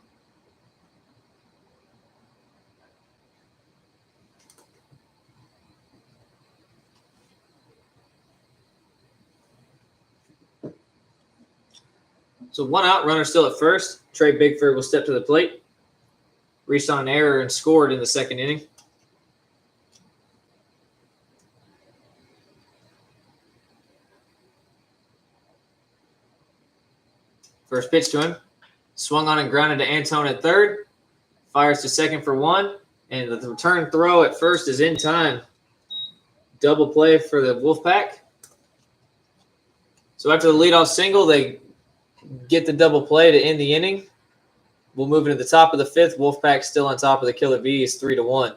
Speaker 1: So 1 out, runner still at first. Trey Bigford will step to the plate. Reached on an error and scored in the 2nd inning. First pitch to him. Swung on and grounded to Antone at 3rd. Fires to second for 1. And the return throw at first is in time. Double play for the Woflpac. So after the leadoff single, they get the double play to end the inning. We'll move into the top of the 5th. Woflpac still on top of the Killer Bees 3-1.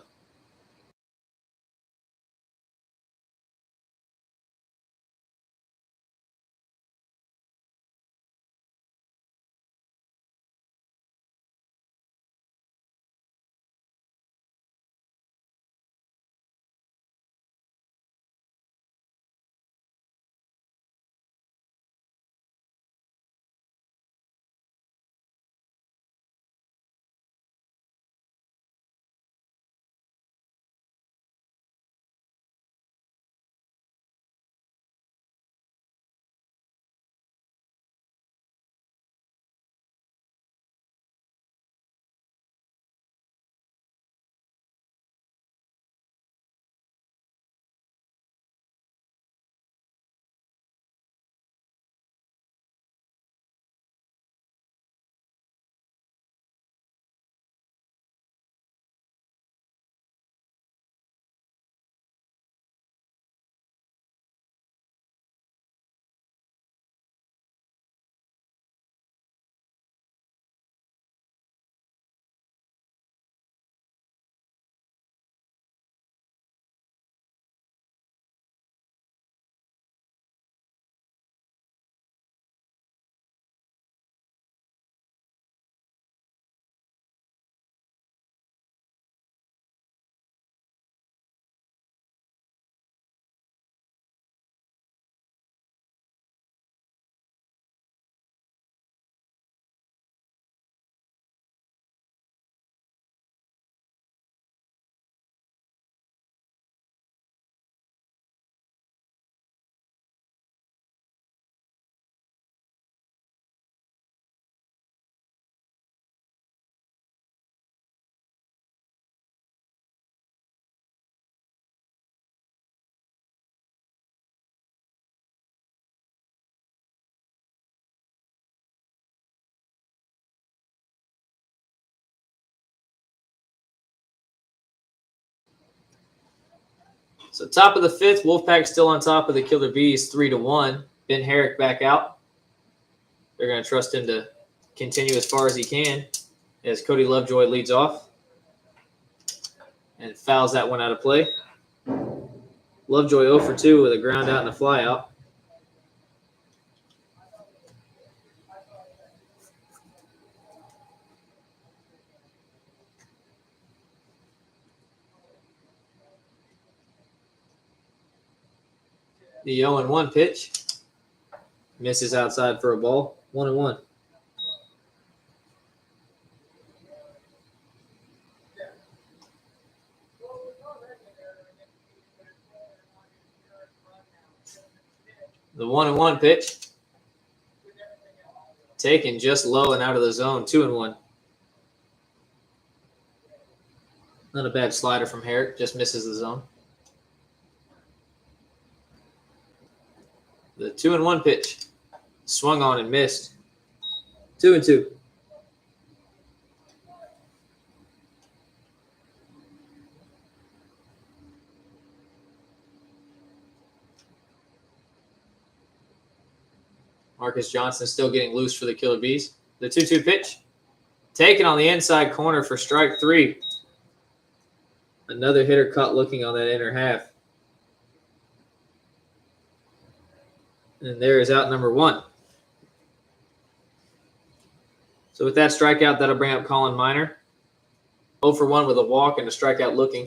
Speaker 1: So top of the fifth, Woflpac still on top of the Killer Bees, 3-1. Ben Herrick back out. They're going to trust him to continue as far as he can as Cody Lovejoy leads off and fouls that one out of play. Lovejoy 0 for 2 with a ground out and a fly out. The 0-1 pitch misses outside for a ball. 1-1. The 1-1 pitch taken just low and out of the zone. 2-1. Not a bad slider from Herrick. Just misses the zone. The 2-1 pitch swung on and missed. 2-2. Marcus Johnson still getting loose for the Killer Bees. The 2-2 pitch taken on the inside corner for strike 3. Another hitter caught looking on that inner half. And there is out number 1. So with that strikeout, that'll bring up Colin Miner. 0 for 1 with a walk and a strikeout looking.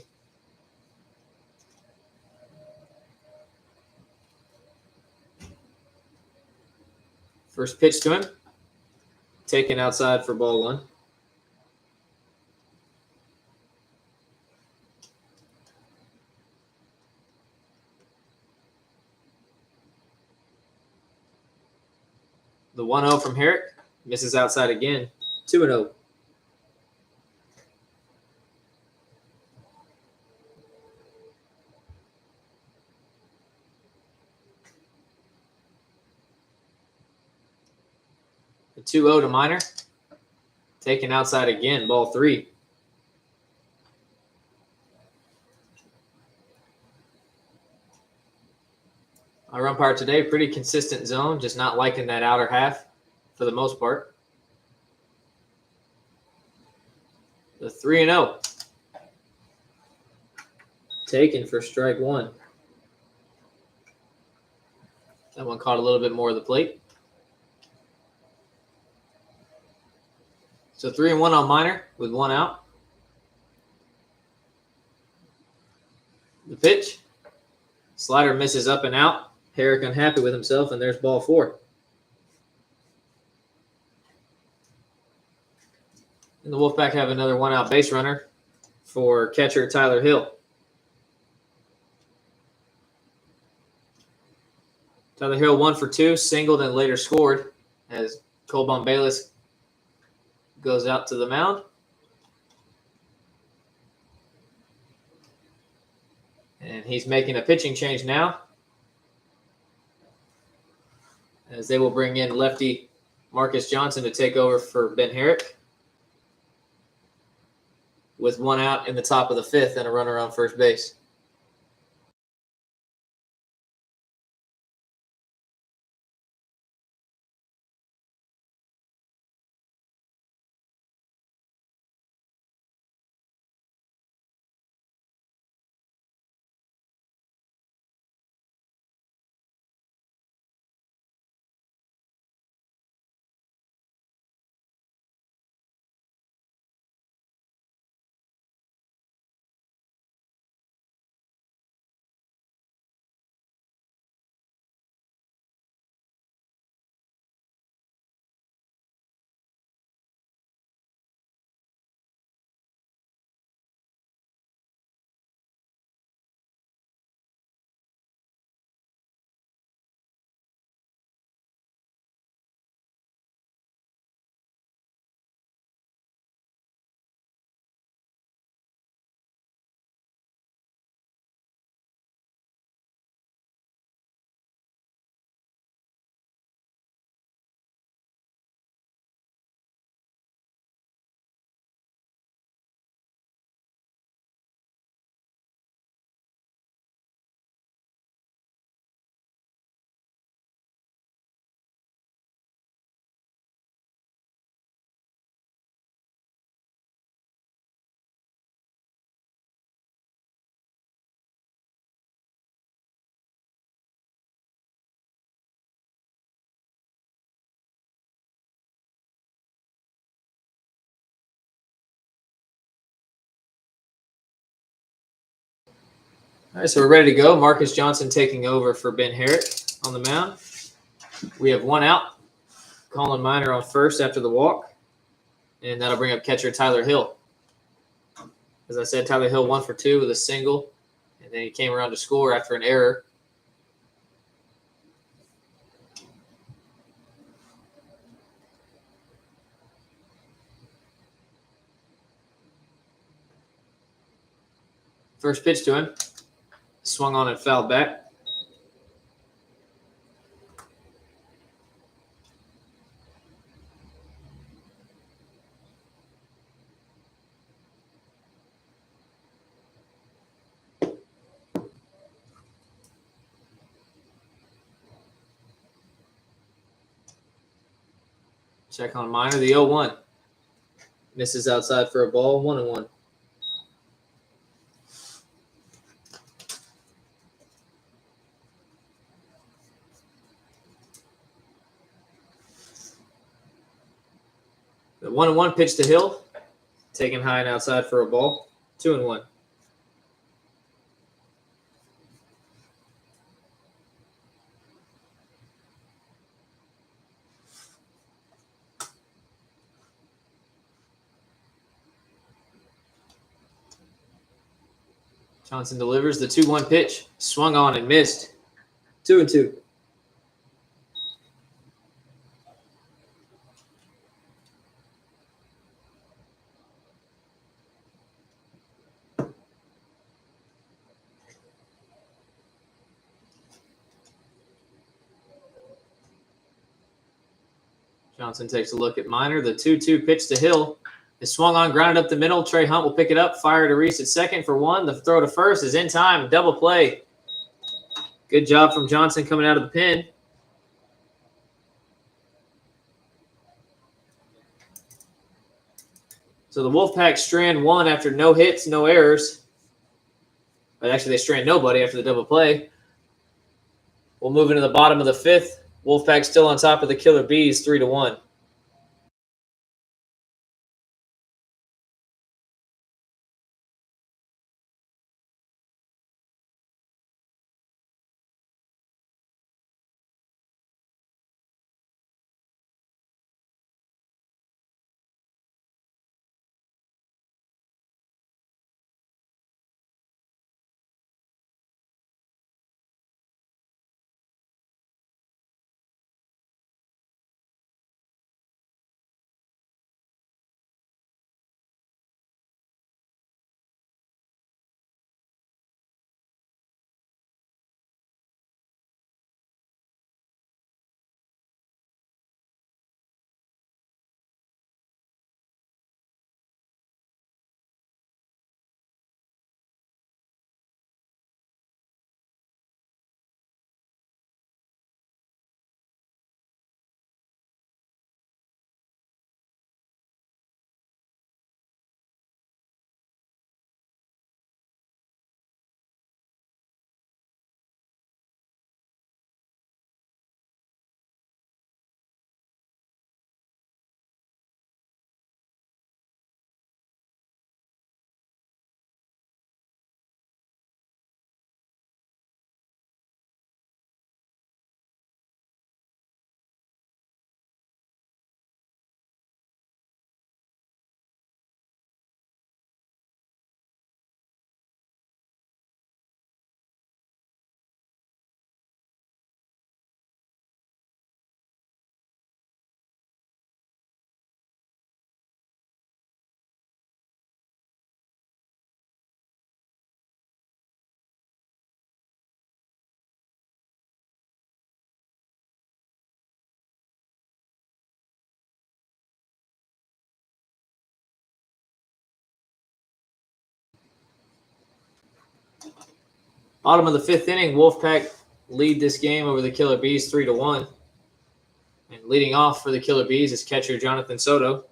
Speaker 1: First pitch to him. Taken outside for ball 1. The 1-0 from Herrick misses outside again. 2-0. The 2-0 to Miner. Taken outside again. Ball 3. Our umpire today, pretty consistent zone, just not liking that outer half for the most part. The 3-0. Taken for strike 1. That one caught a little bit more of the plate. So 3-1 on Miner with 1 out. The pitch. Slider misses up and out. Herrick unhappy with himself, and there's ball 4. And the Woflpac have another 1-out base runner for catcher Tyler Hill. Tyler Hill 1 for 2, singled and later scored as Colbon Bayless goes out to the mound. And he's making a pitching change now, as they will bring in lefty Marcus Johnson to take over for Ben Herrick with 1 out in the top of the 5th and a runner on first base. All right, so we're ready to go. Marcus Johnson taking over for Ben Herrick on the mound. We have one out. Colin Miner on first after the walk. And that'll bring up catcher Tyler Hill. As I said, Tyler Hill 1 for 2 with a single. And then he came around to score after an error. First pitch to him. Swung on and fouled back. Check on Miner, the 0-1. Misses outside for a ball, 1-1. The 1-1 pitch to Hill, taken high and outside for a ball, 2-1. Johnson delivers the 2-1 pitch, swung on and missed, 2-2. Johnson takes a look at Miner. The 2-2 pitch to Hill is swung on, grounded up the middle. Trey Hunt will pick it up, fire to Reese at second for 1. The throw to first is in time. Double play. Good job from Johnson coming out of the pen. So the Woflpac strand 1 after no hits, no errors. But actually, they strand nobody after the double play. We'll move into the bottom of the 5th. Woflpac still on top of the Killer Bees, 3-1. Bottom of the 5th inning, Woflpac lead this game over the Killer Bees 3-1. And leading off for the Killer Bees is catcher Jonathan Soto.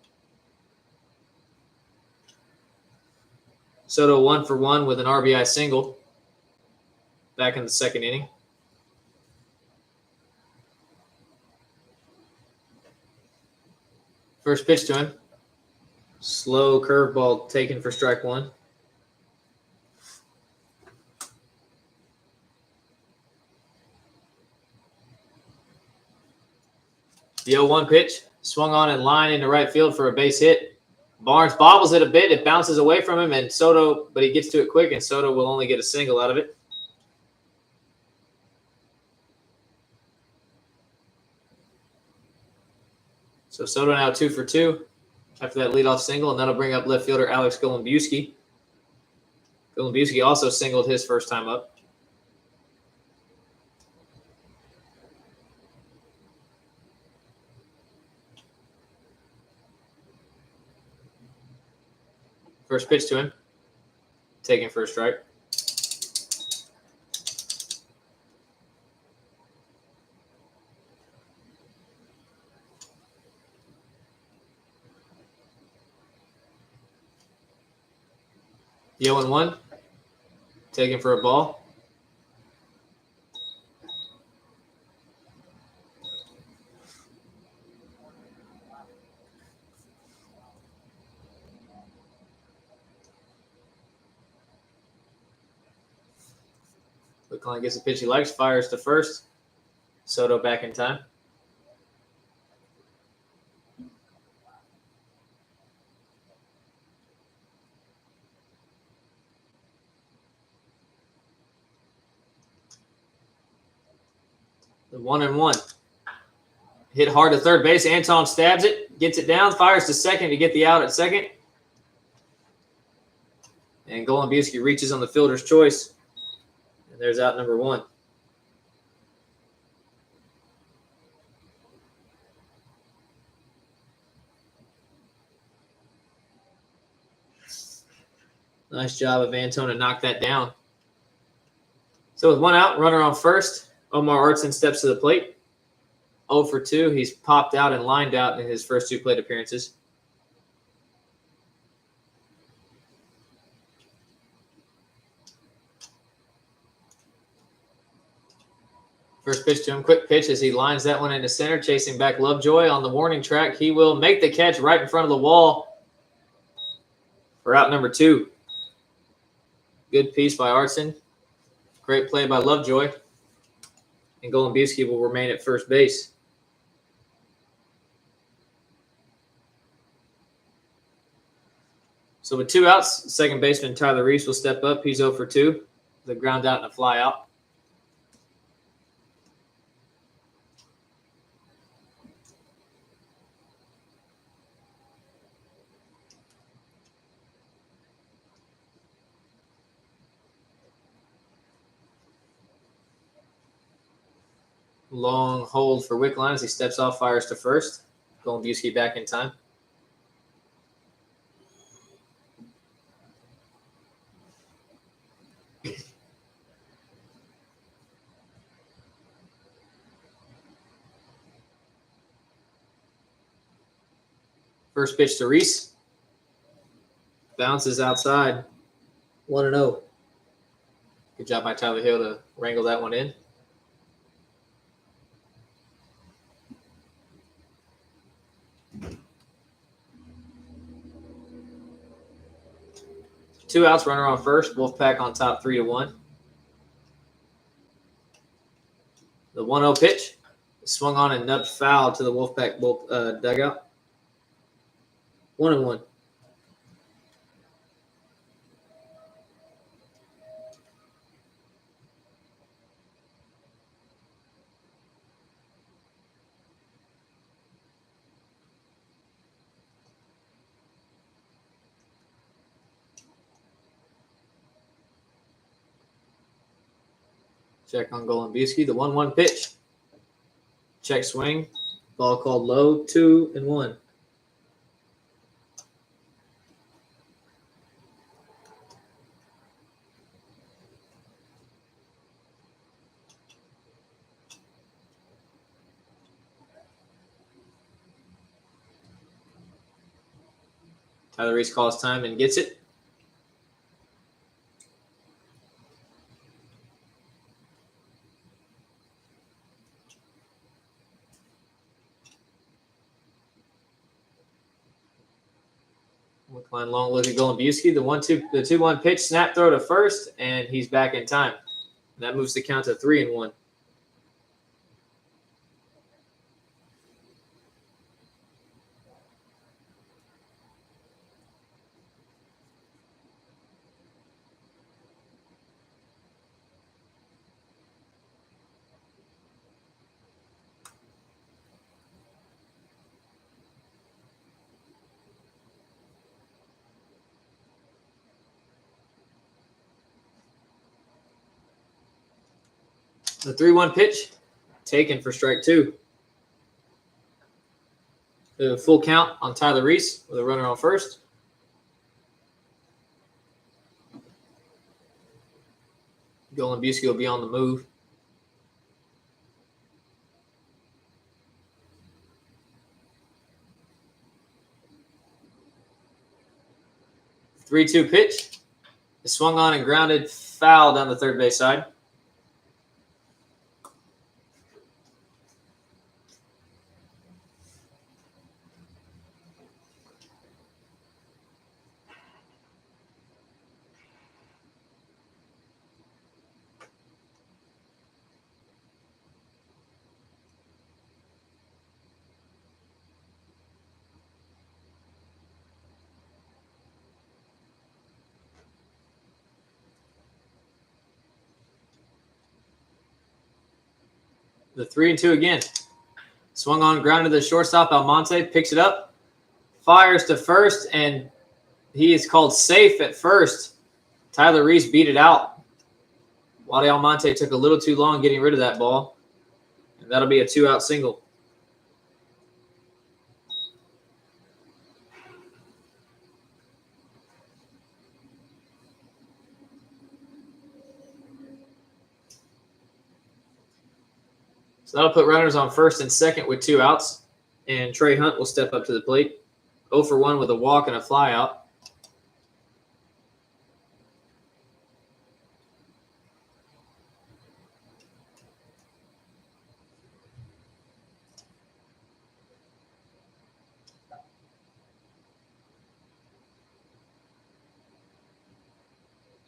Speaker 1: Soto 1 for 1 with an RBI single back in the 2nd inning. First pitch to him. Slow curveball taken for strike 1. The 0-1 pitch swung on in line into right field for a base hit. Barnes bobbles it a bit. It bounces away from him, and Soto, but he gets to it quick, and Soto will only get a single out of it. So Soto now 2 for 2 after that leadoff single, and that'll bring up left fielder Alex Golombiewski. Golombiewski also singled his first time up. First pitch to him, taken for a strike. The 0-1, taken for a ball. Wickline gets a pitch he likes, fires to first. Soto back in time. The 1-1. Hit hard to third base. Anton stabs it, gets it down, fires to second to get the out at second. And Golombiewski reaches on the fielder's choice. And there's out number 1. Nice job of Anton to knock that down. So with 1 out, runner on first, Omar Artson steps to the plate. 0 for 2. He's popped out and lined out in his first 2 plate appearances. First pitch to him, quick pitch as he lines that one into center, chasing back Lovejoy on the warning track. He will make the catch right in front of the wall for out number 2. Good piece by Artson. Great play by Lovejoy. And Golombiewski will remain at first base. So with 2 outs, second baseman Tyler Reese will step up. He's 0 for 2. The ground out and a fly out. Long hold for Wickline as he steps off, fires to first. Golombiewski back in time. First pitch to Reese. Bounces outside. 1-0. Good job by Tyler Hill to wrangle that one in. Two outs, runner on first. Woflpac on top, 3-1. The 1-0 pitch swung on and nubbed foul to the Woflpac dugout. 1-1. Check on Golombiewski. The 1-1 pitch. Check swing. Ball called low. 2-1. Tyler Reese calls time and gets it. Wickline long look at Golombiewski. The 2-1 pitch, snap throw to first, and he's back in time. And that moves the count to 3-1. The 3-1 pitch, taken for strike 2. The full count on Tyler Reese with a runner on first. Golembiewski will be on the move. The 3-2 pitch. It swung on and grounded foul down the third base side. The 3-2 again. Swung on, grounded to the shortstop. Almonte picks it up, fires to first, and he is called safe at first. Tyler Reese beat it out. Wally Almonte took a little too long getting rid of that ball, and that'll be a 2-out single. So that'll put runners on first and second with 2 outs, and Trey Hunt will step up to the plate. 0 for 1 with a walk and a fly out.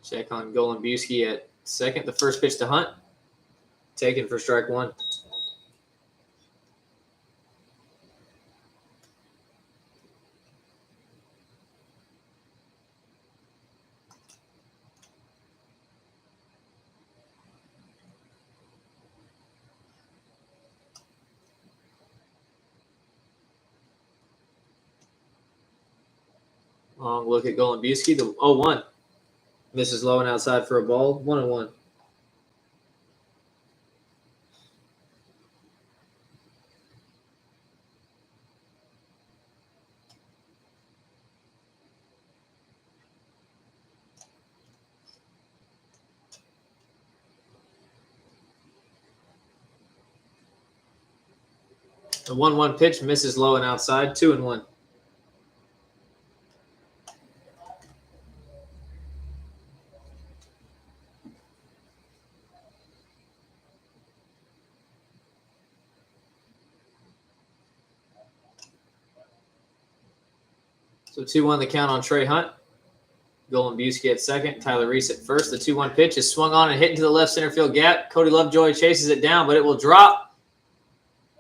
Speaker 1: Check on Golembiewski at second. The first pitch to Hunt, taken for strike 1. Long look at Golembiewski. The 0-1. Misses low and outside for a ball. 1-1. The 1-1 pitch misses low and outside. 2-1. So 2-1 the count on Trey Hunt. Golembiewski at second. Tyler Reese at first. The 2-1 pitch is swung on and hit into the left center field gap. Cody Lovejoy chases it down, but it will drop,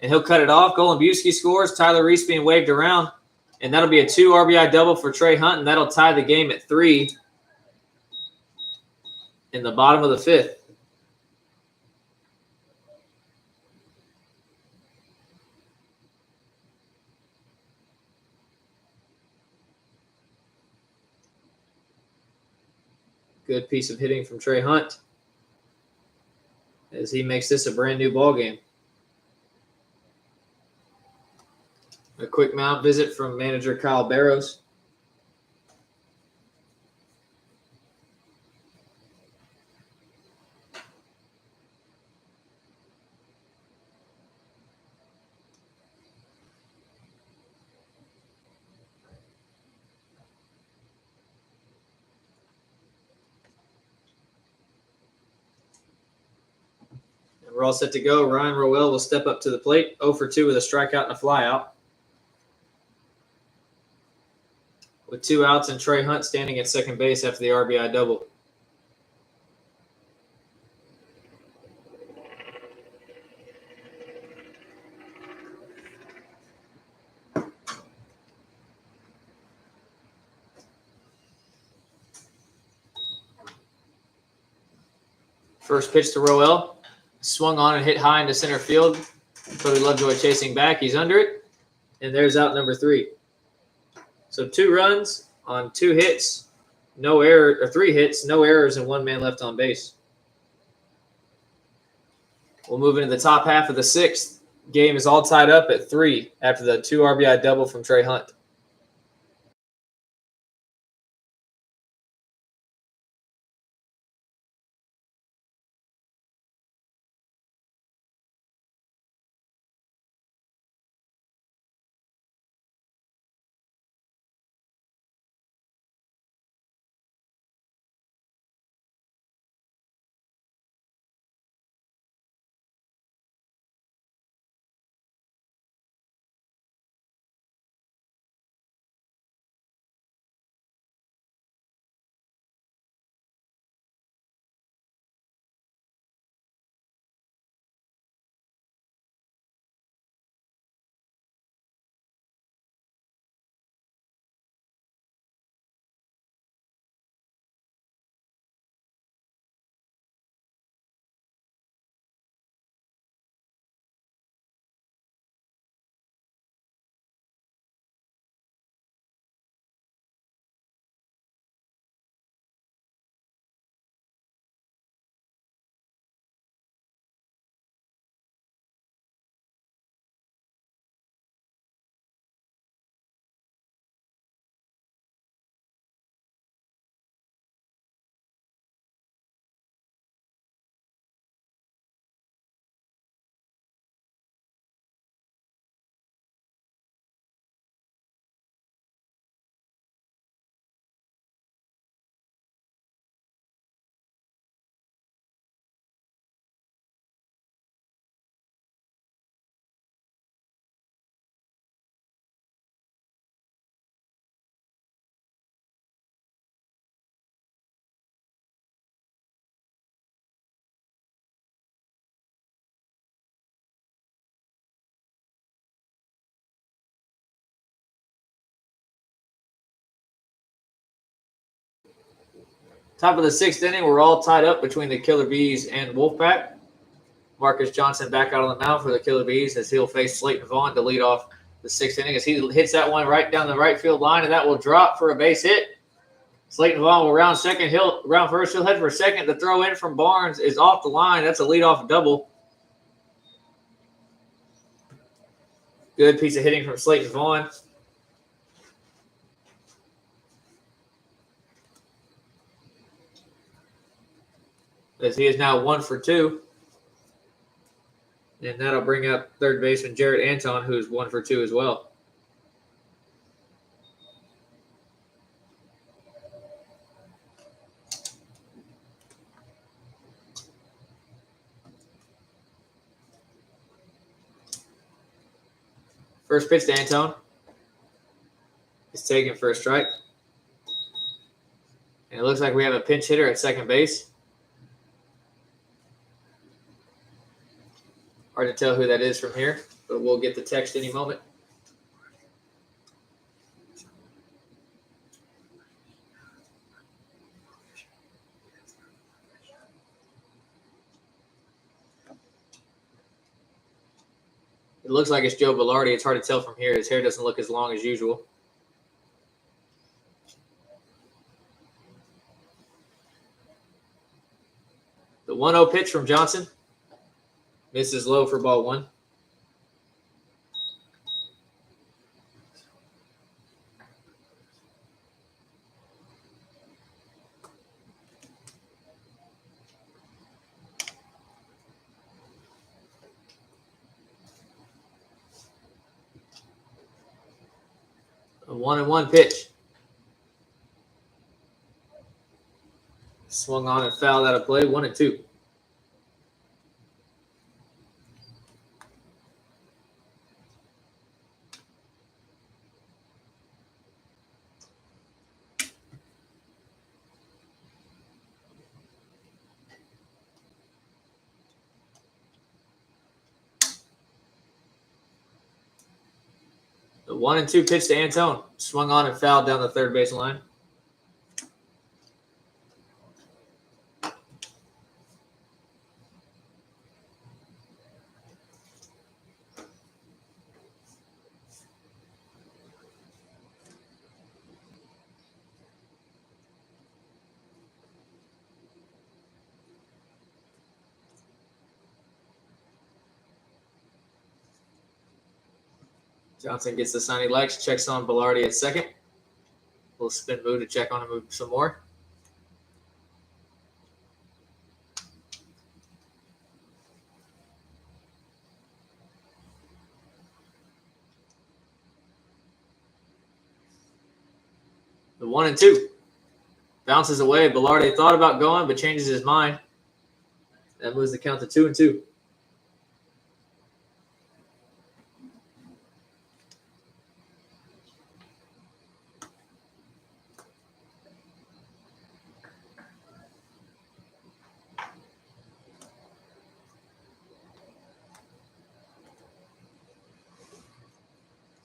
Speaker 1: and he'll cut it off. Golembiewski scores. Tyler Reese being waved around, and that'll be a 2 RBI double for Trey Hunt, and that'll tie the game at 3 in the bottom of the 5th. Good piece of hitting from Trey Hunt as he makes this a brand new ball game. A quick mound visit from manager Kyle Barrows. We're all set to go. Ryan Rowell will step up to the plate. 0 for 2 with a strikeout and a flyout. With 2 outs and Trey Hunt standing at second base after the RBI double. First pitch to Rowell. Swung on and hit high into center field. Cody Lovejoy chasing back. He's under it. And there's out number 3. So 2 runs on 2 hits, no error, or 3 hits, no errors, and 1 man left on base. We'll move into the top half of the sixth. Game is all tied up at 3 after the 2 RBI double from Trey Hunt. Top of the sixth inning, we're all tied up between the Killer Bees and Woflpac. Marcus Johnson back out on the mound for the Killer Bees as he'll face Slayton Vaughn to lead off the sixth inning as he hits that one right down the right field line, and that will drop for a base hit. Slayton Vaughn will round second. He'll round first. He'll head for second. The throw in from Barnes is off the line. That's a leadoff double. Good piece of hitting from Slayton Vaughn. As he is now 1 for 2. And that'll bring up third baseman Jarrett Anton, who's 1 for 2 as well. First pitch to Anton. It's taken for a strike. And it looks like we have a pinch hitter at second base. Hard to tell who that is from here, but we'll get the text any moment. It looks like it's Joe Velarde. It's hard to tell from here. His hair doesn't look as long as usual. The 1-0 pitch from Johnson. Misses low for ball 1. A 1-1 pitch. Swung on and fouled out of play. 1-2. The 1-2 pitch to Anton. Swung on and fouled down the third base line. Johnson gets the sign he likes, checks on Velarde at second. Little spin move to check on him some more. The 1-2. Bounces away. Velarde thought about going, but changes his mind. That moves the count to 2-2.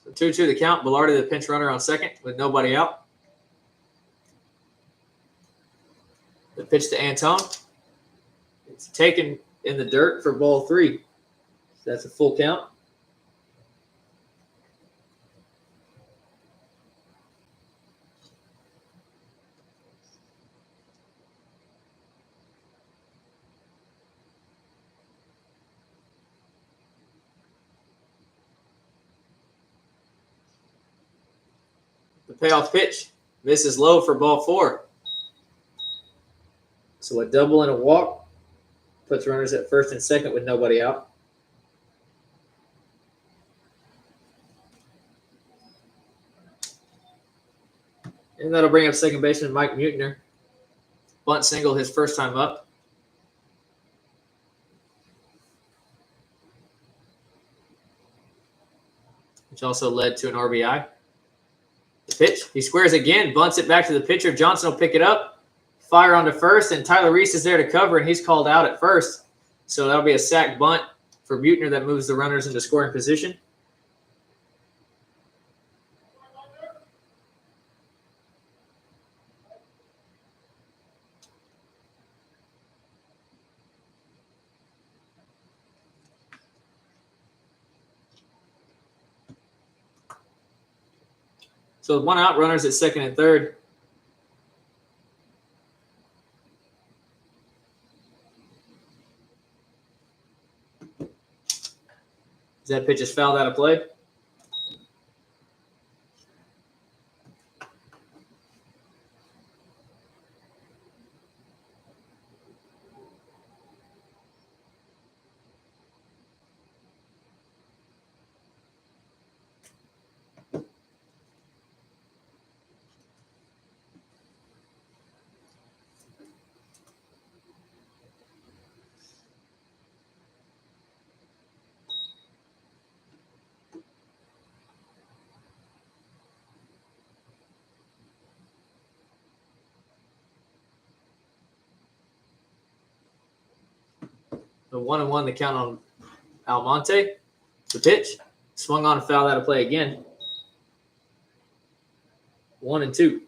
Speaker 1: So 2-2 the count. Velarde the pinch runner on second with nobody out. The pitch to Antone. It's taken in the dirt for ball 3. So that's a full count. The payoff pitch misses low for ball 4. So a double and a walk puts runners at first and second with nobody out. And that'll bring up second baseman Mike Mutner. Bunt single his first time up. Which also led to an RBI. The pitch, he squares again, bunts it back to the pitcher. Johnson will pick it up. Fire onto first, and Tyler Reese is there to cover, and he's called out at first. So that'll be a sac bunt for Mutner that moves the runners into scoring position. So 1 out, runners at second and third. That pitch is fouled out of play. The 1-1, the count on Almonte. The pitch swung on and fouled out of play again. 1-2.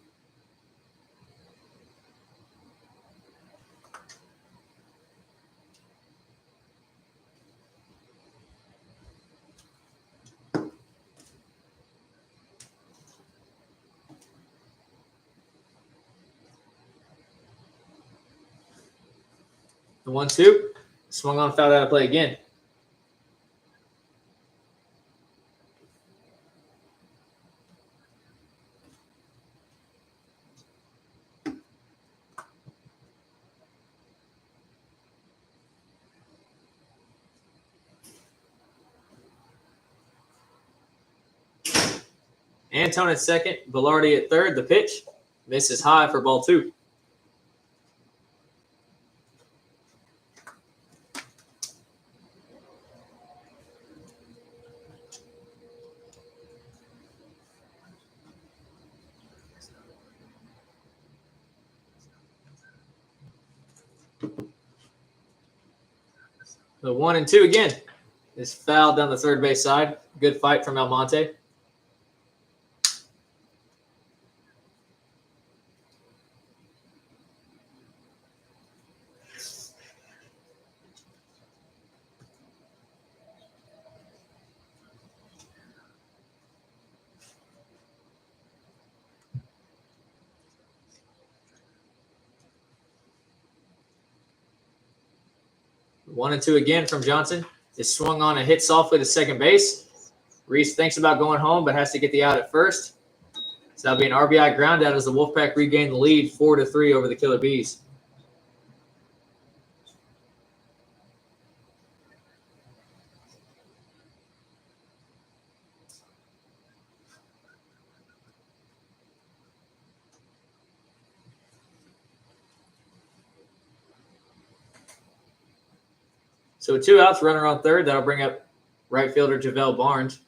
Speaker 1: The 1-2. Swung on, fouled out of play again. Antone at second, Velarde at third. The pitch misses high for ball 2. The 1-2 again is fouled down the third base side. Good fight from Almonte. The 1-2 again from Johnson is swung on and hit softly to second base. Reese thinks about going home, but has to get the out at first. So that'll be an RBI ground out as the Wolfpack regain the lead 4-3 over the Killer Bees. So with 2 outs, runner on third, that'll bring up right fielder JaVale Barnes.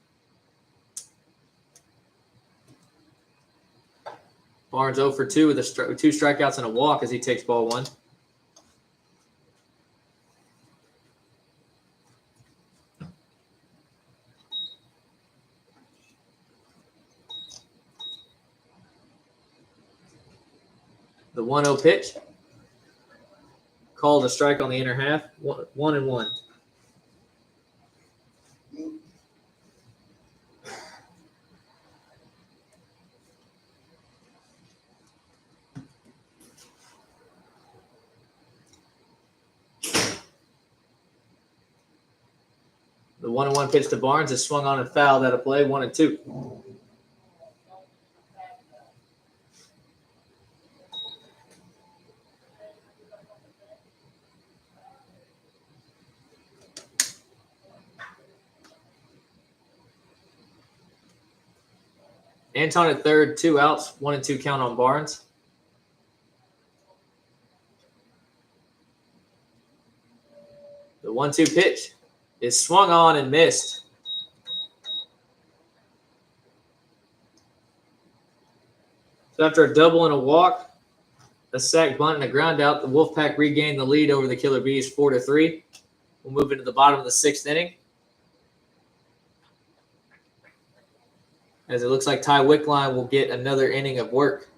Speaker 1: Barnes 0 for 2 with 2 strikeouts and a walk as he takes ball 1. The 1-0 pitch. Called a strike on the inner half. 1-1. The 1-1 pitch to Barnes is swung on and fouled out of play. 1-2. Anton at third, 2 outs, 1-2 count on Barnes. The 1-2 pitch is swung on and missed. So after a double and a walk, a sac bunt and a ground out, the Wolfpack regained the lead over the Killer Bees 4-3. We'll move into the bottom of the 6th inning. As it looks like Ty Wickline will get another inning of work.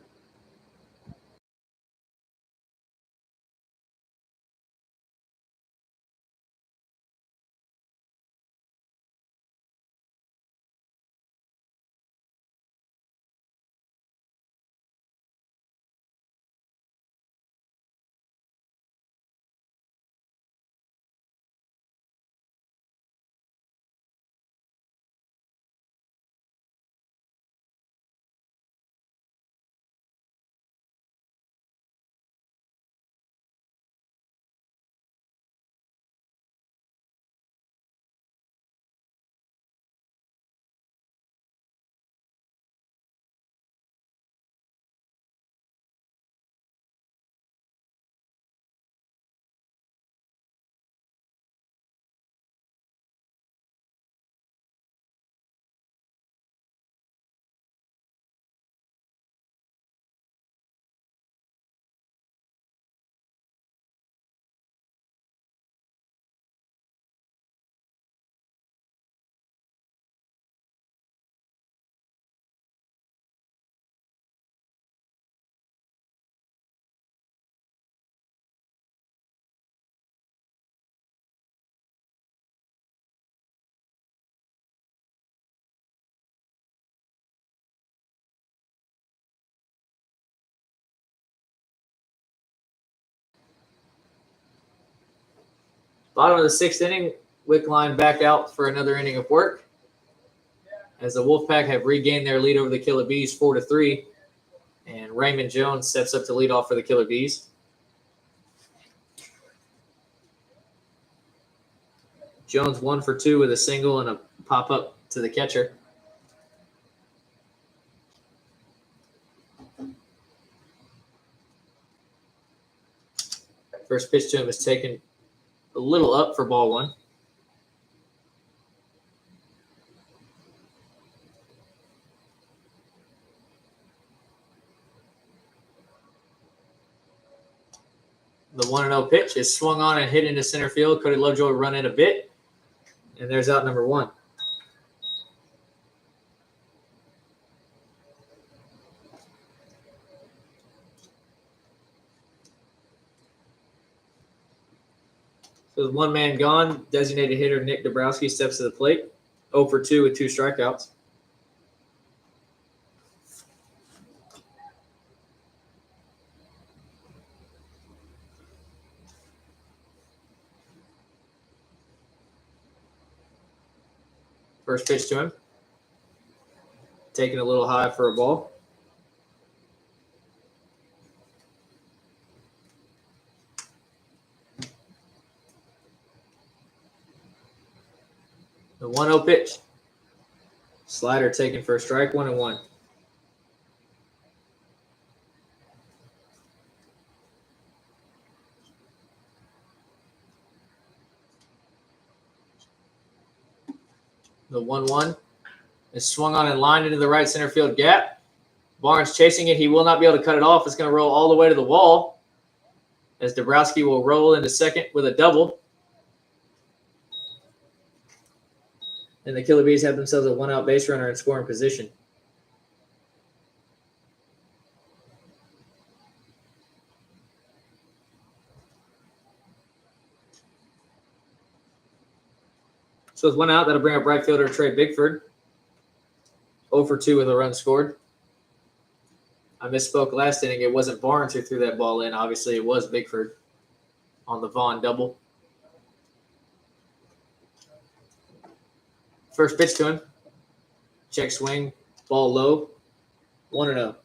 Speaker 1: Bottom of the 6th inning, Wickline back out for another inning of work. As the Wolfpack have regained their lead over the Killer Bees 4-3. And Raymond Jones steps up to lead off for the Killer Bees. Jones 1 for 2 with a single and a pop-up to the catcher. First pitch to him is taken a little up for ball 1. The 1-0 pitch is swung on and hit into center field. Cody Lovejoy run in a bit. And there's out number 1. So with 1 man gone, designated hitter Nick Dabrowski steps to the plate. 0 for 2 with 2 strikeouts. First pitch to him taken a little high for a ball. The 1-0 pitch. Slider taken for a strike, 1-1. The 1-1 is swung on and lined into the right center field gap. Barnes chasing it. He will not be able to cut it off. It's going to roll all the way to the wall as Dabrowski will roll into second with a double. And the Killer Bees have themselves a 1-out base runner in scoring position. So with 1 out, that'll bring up right fielder Trey Bigford. 0 for 2 with a run scored. I misspoke last inning. It wasn't Barnes who threw that ball in. Obviously, it was Bigford on the Vaughn double. First pitch to him. Check swing. Ball low. 1-0.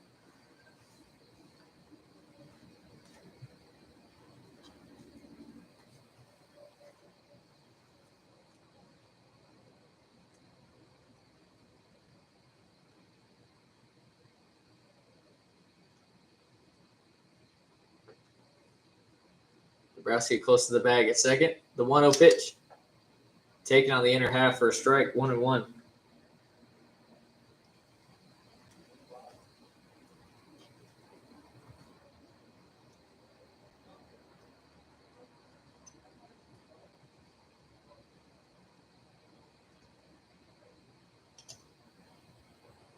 Speaker 1: Dabrowski close to the bag at second. The 1-0 pitch. Taken on the inner half for a strike, 1-1.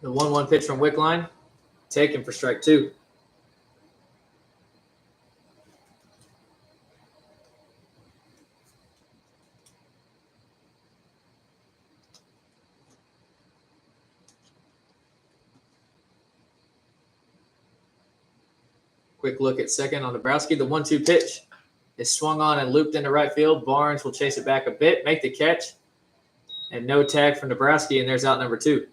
Speaker 1: The 1-1 pitch from Wickline. Taken for strike 2. Quick look at second on Dabrowski. The 1-2 pitch is swung on and looped into right field. Barnes will chase it back a bit, make the catch, and no tag from Dabrowski, and there's out number 2.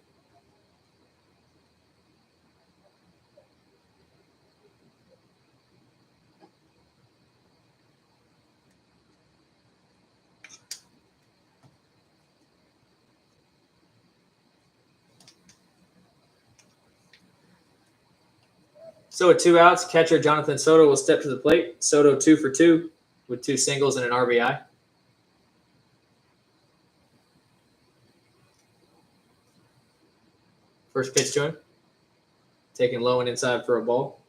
Speaker 1: So with 2 outs, catcher Jonathan Soto will step to the plate. Soto 2 for 2 with 2 singles and an RBI. First pitch to him. Taken low and inside for a ball.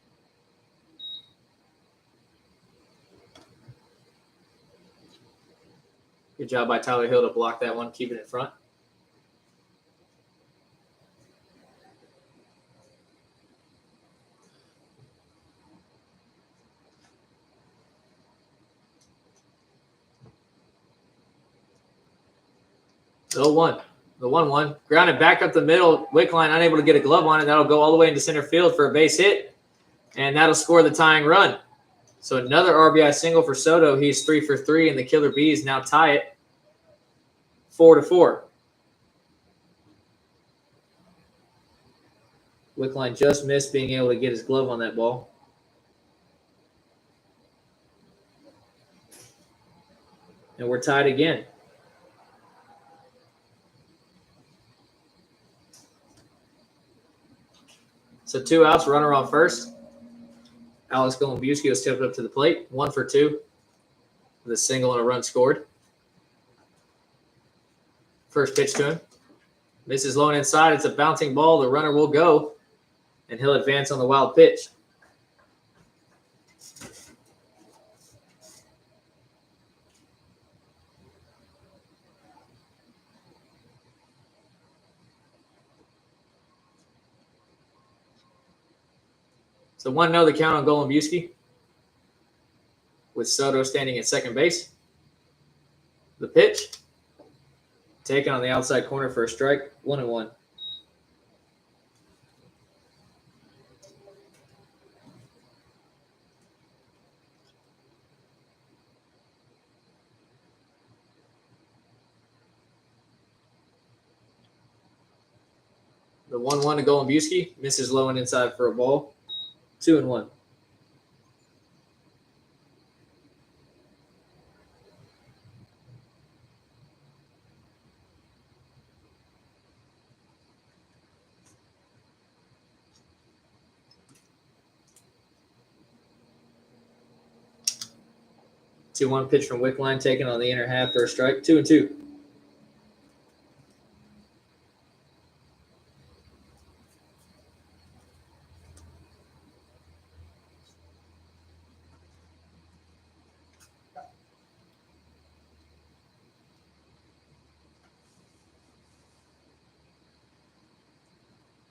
Speaker 1: Good job by Tyler Hill to block that one, keep it in front. The 0-1. The 1-1. Grounded back up the middle. Wickline unable to get a glove on it. That'll go all the way into center field for a base hit. And that'll score the tying run. So another RBI single for Soto. He's 3 for 3, and the Killer Bees now tie it 4-4. Wickline just missed being able to get his glove on that ball. And we're tied again. So 2 outs, runner on first. Alex Golombuski will step up to the plate. 1 for 2 with a single and a run scored. First pitch to him. Misses low and inside. It's a bouncing ball. The runner will go, and he'll advance on the wild pitch. So 1-0 the count on Golombuski, with Soto standing at second base. The pitch, taken on the outside corner for a strike, 1-1. The 1-1 to Golombuski. Misses low and inside for a ball. 2-1. Two one pitch from Wickline taken on the inner half for a strike. 2-2.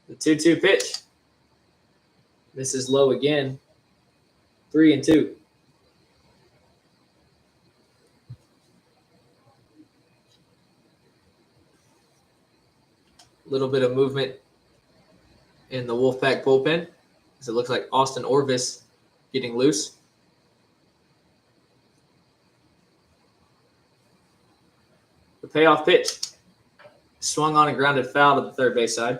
Speaker 1: The 2-2 pitch. Misses low again. 3-2. A little bit of movement in the Woflpac bullpen, as it looks like Austin Orvis getting loose. The payoff pitch. Swung on and grounded foul to the third base side.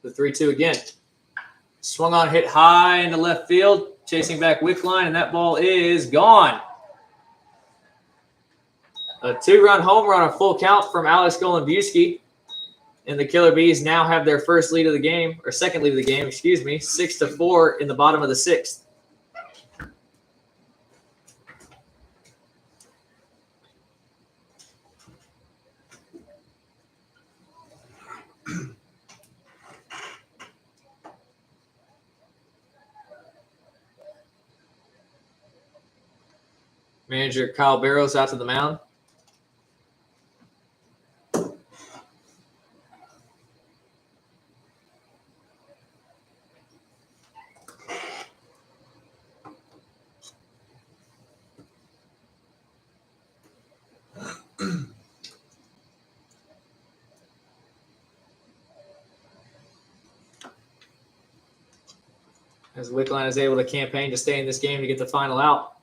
Speaker 1: The 3-2 again. Swung on, hit high into left field, chasing back Wickline, and that ball is gone. A 2-run home run, a full count from Alex Golombuski. And the Killer Bees now have their first lead of the game, or second lead of the game, 6-4 in the bottom of the sixth. Manager Kyle Barrows out to the mound. As Wickline is able to campaign to stay in this game to get the final out.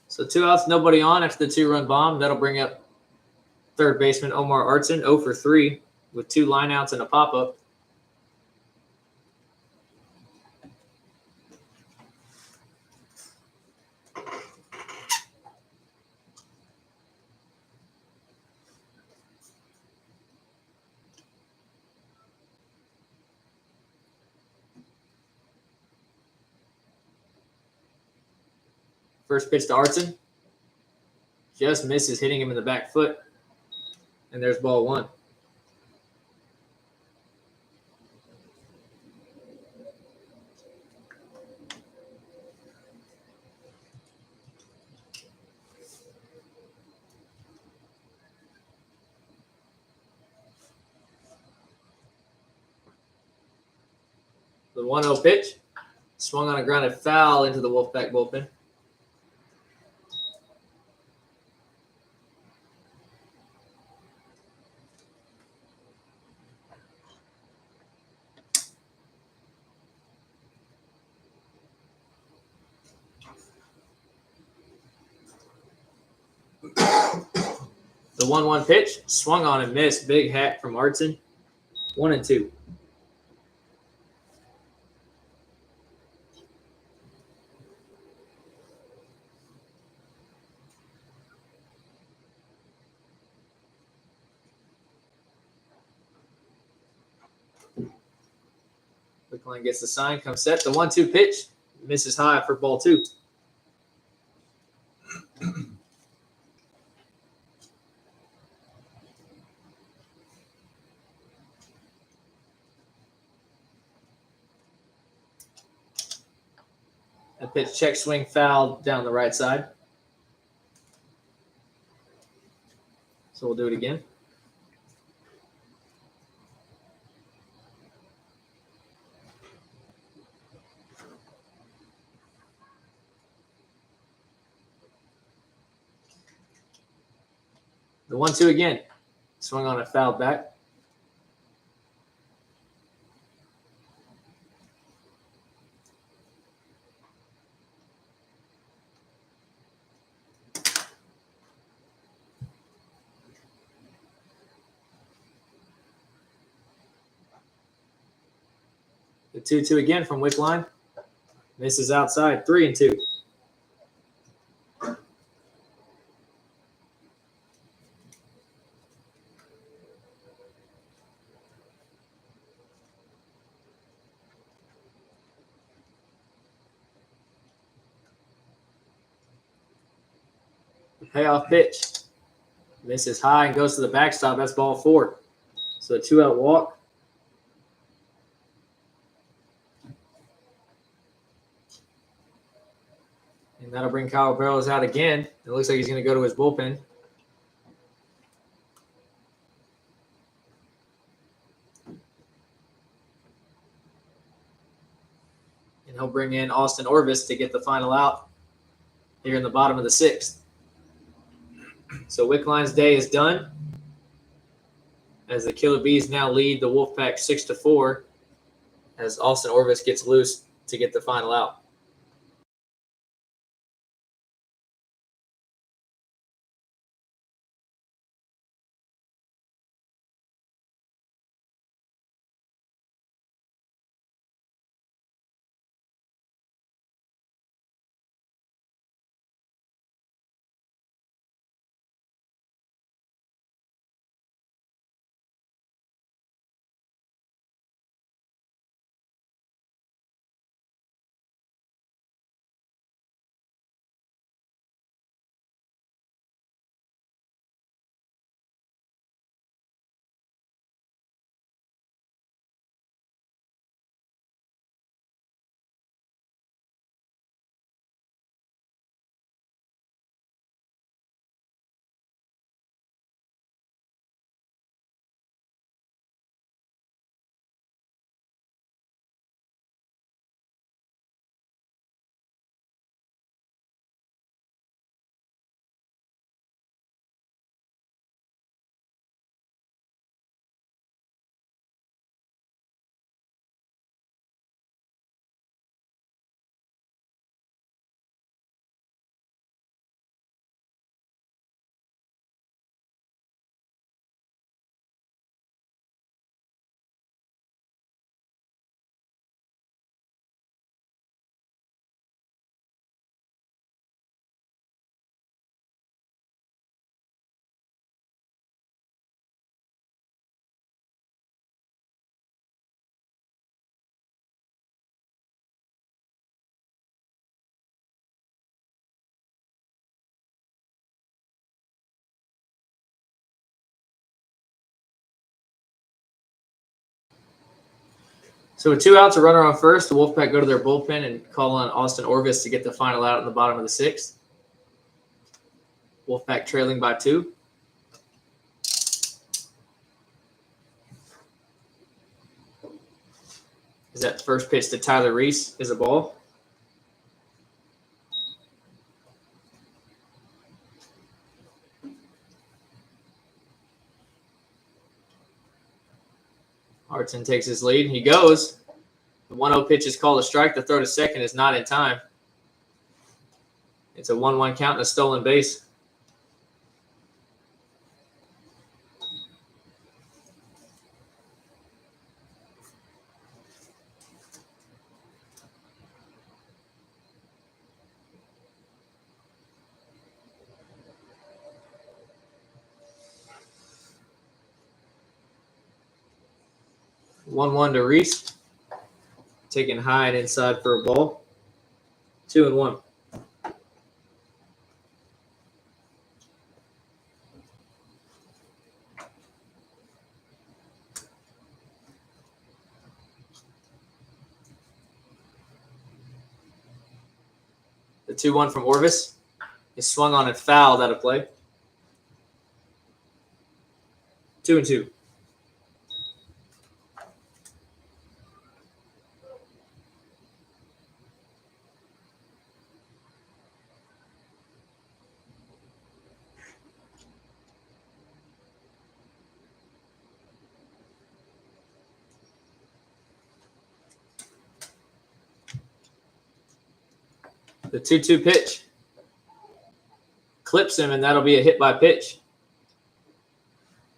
Speaker 1: So 2 outs, nobody on after the 2-run bomb. That'll bring up third baseman Omar Artson, 0 for 3 with 2 lineouts and a pop-up. First pitch to Artson. Just misses, hitting him in the back foot. And there's ball 1. The 1-0 pitch. Swung on a grounded foul into the Woflpac bullpen. The 1-1 pitch, swung on and missed. Big hack from Artson. 1-2. Wickline gets the sign, comes set. The 1-2 pitch, misses high for ball 2. A pitch check swing foul down the right side. So we'll do it again. The 1-2 again. Swung on a foul back. The 2-2 again from Wickline. Misses outside. 3-2. The payoff pitch. Misses high and goes to the backstop. That's ball 4. So a 2-out walk. And that'll bring Kyle Barrows out again. It looks like he's going to go to his bullpen. And he'll bring in Austin Orvis to get the final out here in the bottom of the 6th. So Wickline's day is done, as the Killer Bees now lead the Woflpac 6-4, as Austin Orvis gets loose to get the final out. So with 2 outs, a runner on first, the Woflpac go to their bullpen and call on Austin Orvis to get the final out in the bottom of the 6th. Woflpac trailing by 2. Is that first pitch to Tyler Reese is a ball. Hartson takes his lead. He goes. The 1-0 pitch is called a strike. The throw to second is not in time. It's a 1-1 count and a stolen base. One one to Reese. Taking high and inside for a ball. 2-1. The 2-1 from Orvis is swung on and fouled out of play. 2-2. The 2-2 pitch. Clips him, and that'll be a hit by pitch.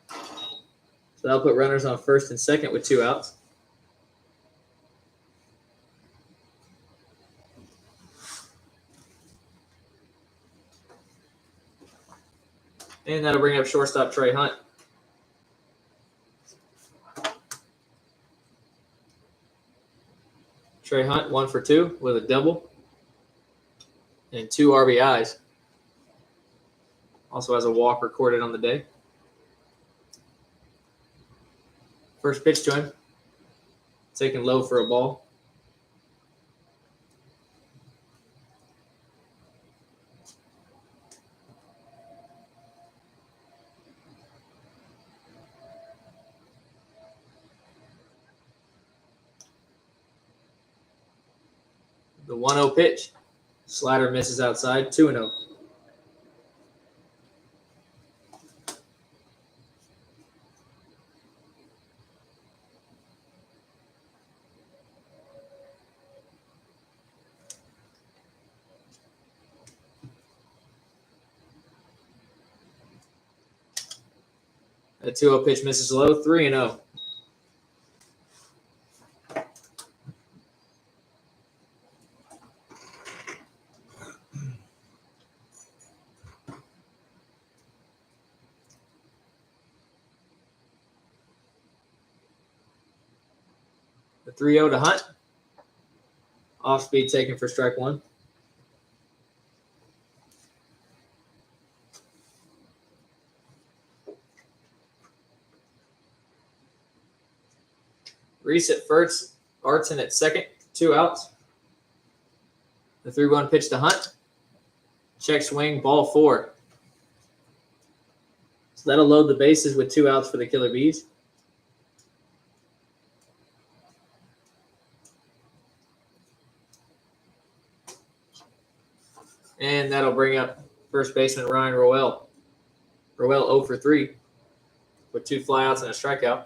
Speaker 1: So that'll put runners on first and second with 2 outs. And that'll bring up shortstop Trey Hunt. Trey Hunt 1 for 2 with a double and 2 RBIs. Also has a walk recorded on the day. First pitch to him. Taken low for a ball. The 1-0 pitch. Slider misses outside, 2-0. The 2-0 pitch misses low, 3-0. The 3-0 to Hunt. Off speed taken for strike 1. Reese at first, Artson at second, 2 outs. The 3-1 pitch to Hunt. Check swing, ball 4. So that'll load the bases with 2 outs for the Killer Bees. And that'll bring up first baseman Ryan Roel. Roel 0 for 3 with 2 flyouts and a strikeout.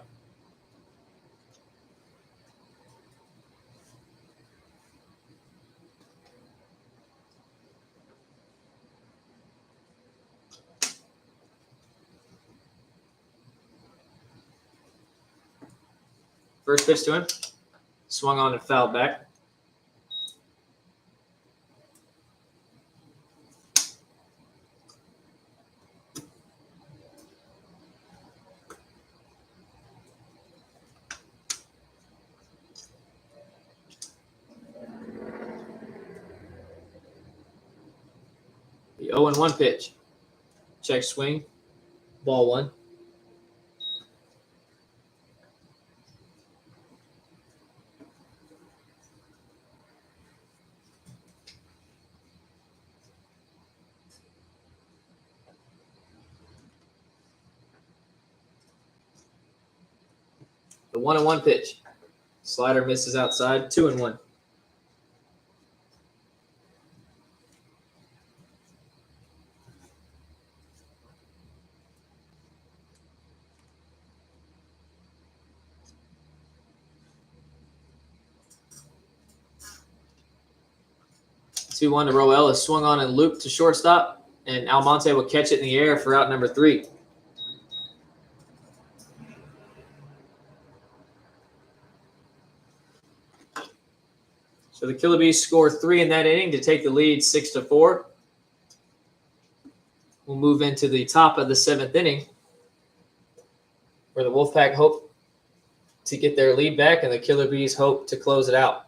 Speaker 1: First pitch to him. Swung on and fouled back. The 0-1 pitch. Check swing. Ball 1. The 1-1 pitch. Slider misses outside, 2-1. Two one to Roel is swung on and looped to shortstop, and Almonte will catch it in the air for out number 3. So the Killer Bees score 3 in that inning to take the lead 6-4. We'll move into the top of the 7th inning, where the Woflpac hope to get their lead back and the Killer Bees hope to close it out.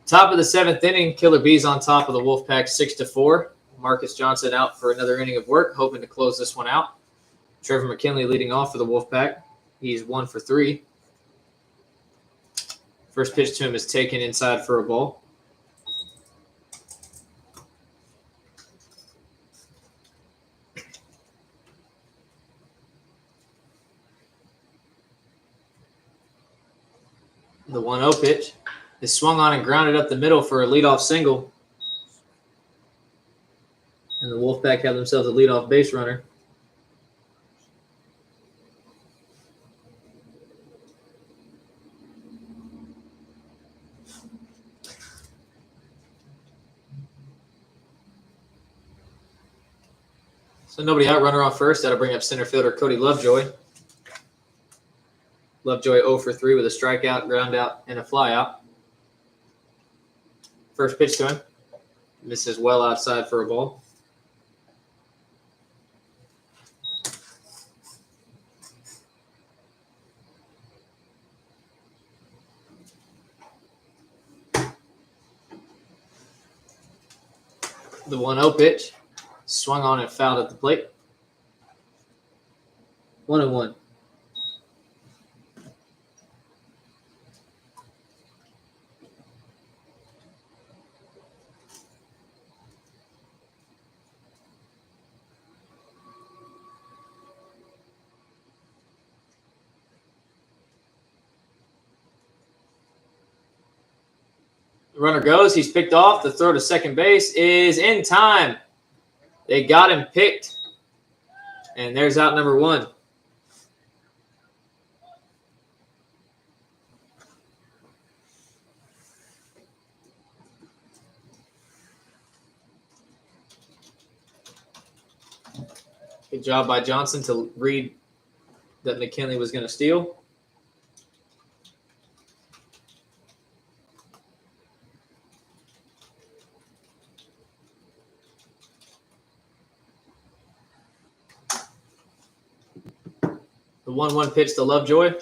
Speaker 1: Top of the 7th inning, Killer Bees on top of the Woflpac 6-4. Marcus Johnson out for another inning of work, hoping to close this one out. Trevor McKinley leading off for the Woflpac. He's 1 for 3. First pitch to him is taken inside for a ball. The 1-0 pitch is swung on and grounded up the middle for a leadoff single. And the Woflpac have themselves a leadoff base runner. So nobody out, runner on first. That'll bring up center fielder Cody Lovejoy. Lovejoy 0 for 3 with a strikeout, ground out, and a fly out. First pitch to him. Misses well outside for a ball. The 1-0 pitch. Swung on and fouled at the plate. 1-1. The runner goes. He's picked off. The throw to second base is in time. They got him picked. And there's out number 1. Good job by Johnson to read that McKinley was going to steal. The 1-1 pitch to Lovejoy.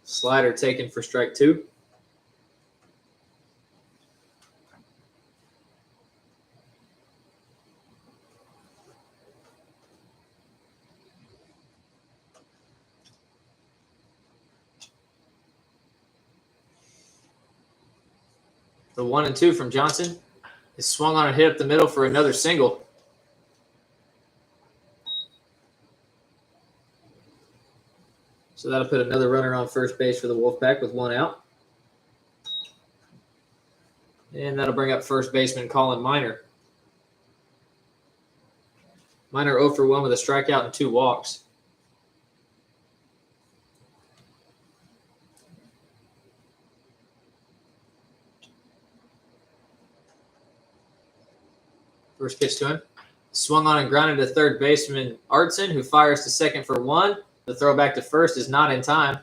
Speaker 1: Slider taken for strike 2. The 1-2 from Johnson is swung on and hit up the middle for another single. So that'll put another runner on first base for the Woflpac with 1 out. And that'll bring up first baseman Colin Miner. Miner 0 for 1 with a strikeout and 2 walks. First pitch to him. Swung on and grounded to third baseman Artson, who fires to second for 1. The throw back to first is not in time.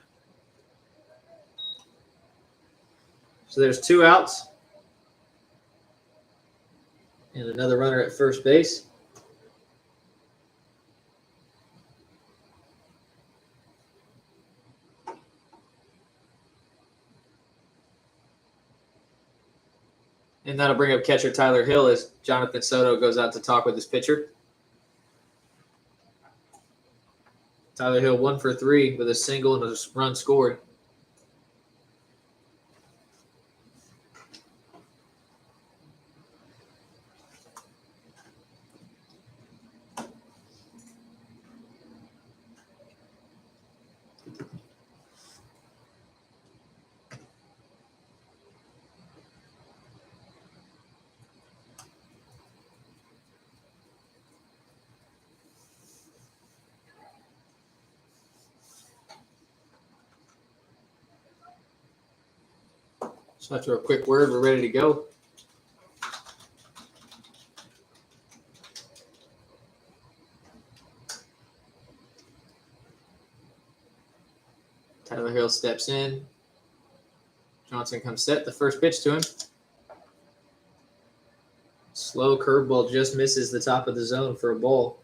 Speaker 1: So there's 2 outs. And another runner at first base. And that'll bring up catcher Tyler Hill as Jonathan Soto goes out to talk with his pitcher. Tyler Hill 1 for 3 with a single and a run scored. So after a quick word, we're ready to go. Tyler Hill steps in. Johnson comes set. The first pitch to him. Slow curveball just misses the top of the zone for a ball.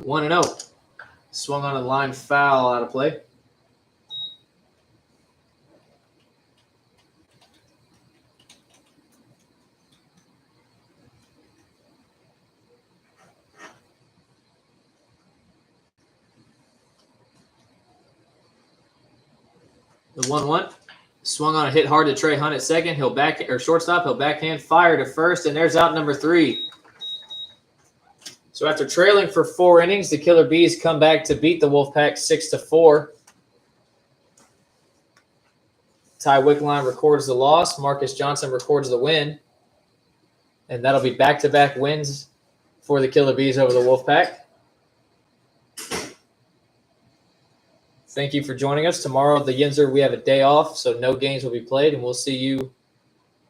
Speaker 1: 1-0. Swung on a line foul out of play. The 1-1. Swung on a hit hard to Trey Hunt at second. He'll shortstop. He'll backhand fire to first, and there's out number 3. So after trailing for 4 innings, the Killer Bees come back to beat the Woflpac 6-4. Ty Wickline records the loss. Marcus Johnson records the win. And that'll be back-to-back wins for the Killer Bees over the Woflpac. Thank you for joining us. Tomorrow at the Yinzer, we have a day off, so no games will be played, and we'll see you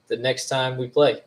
Speaker 1: the next time we play.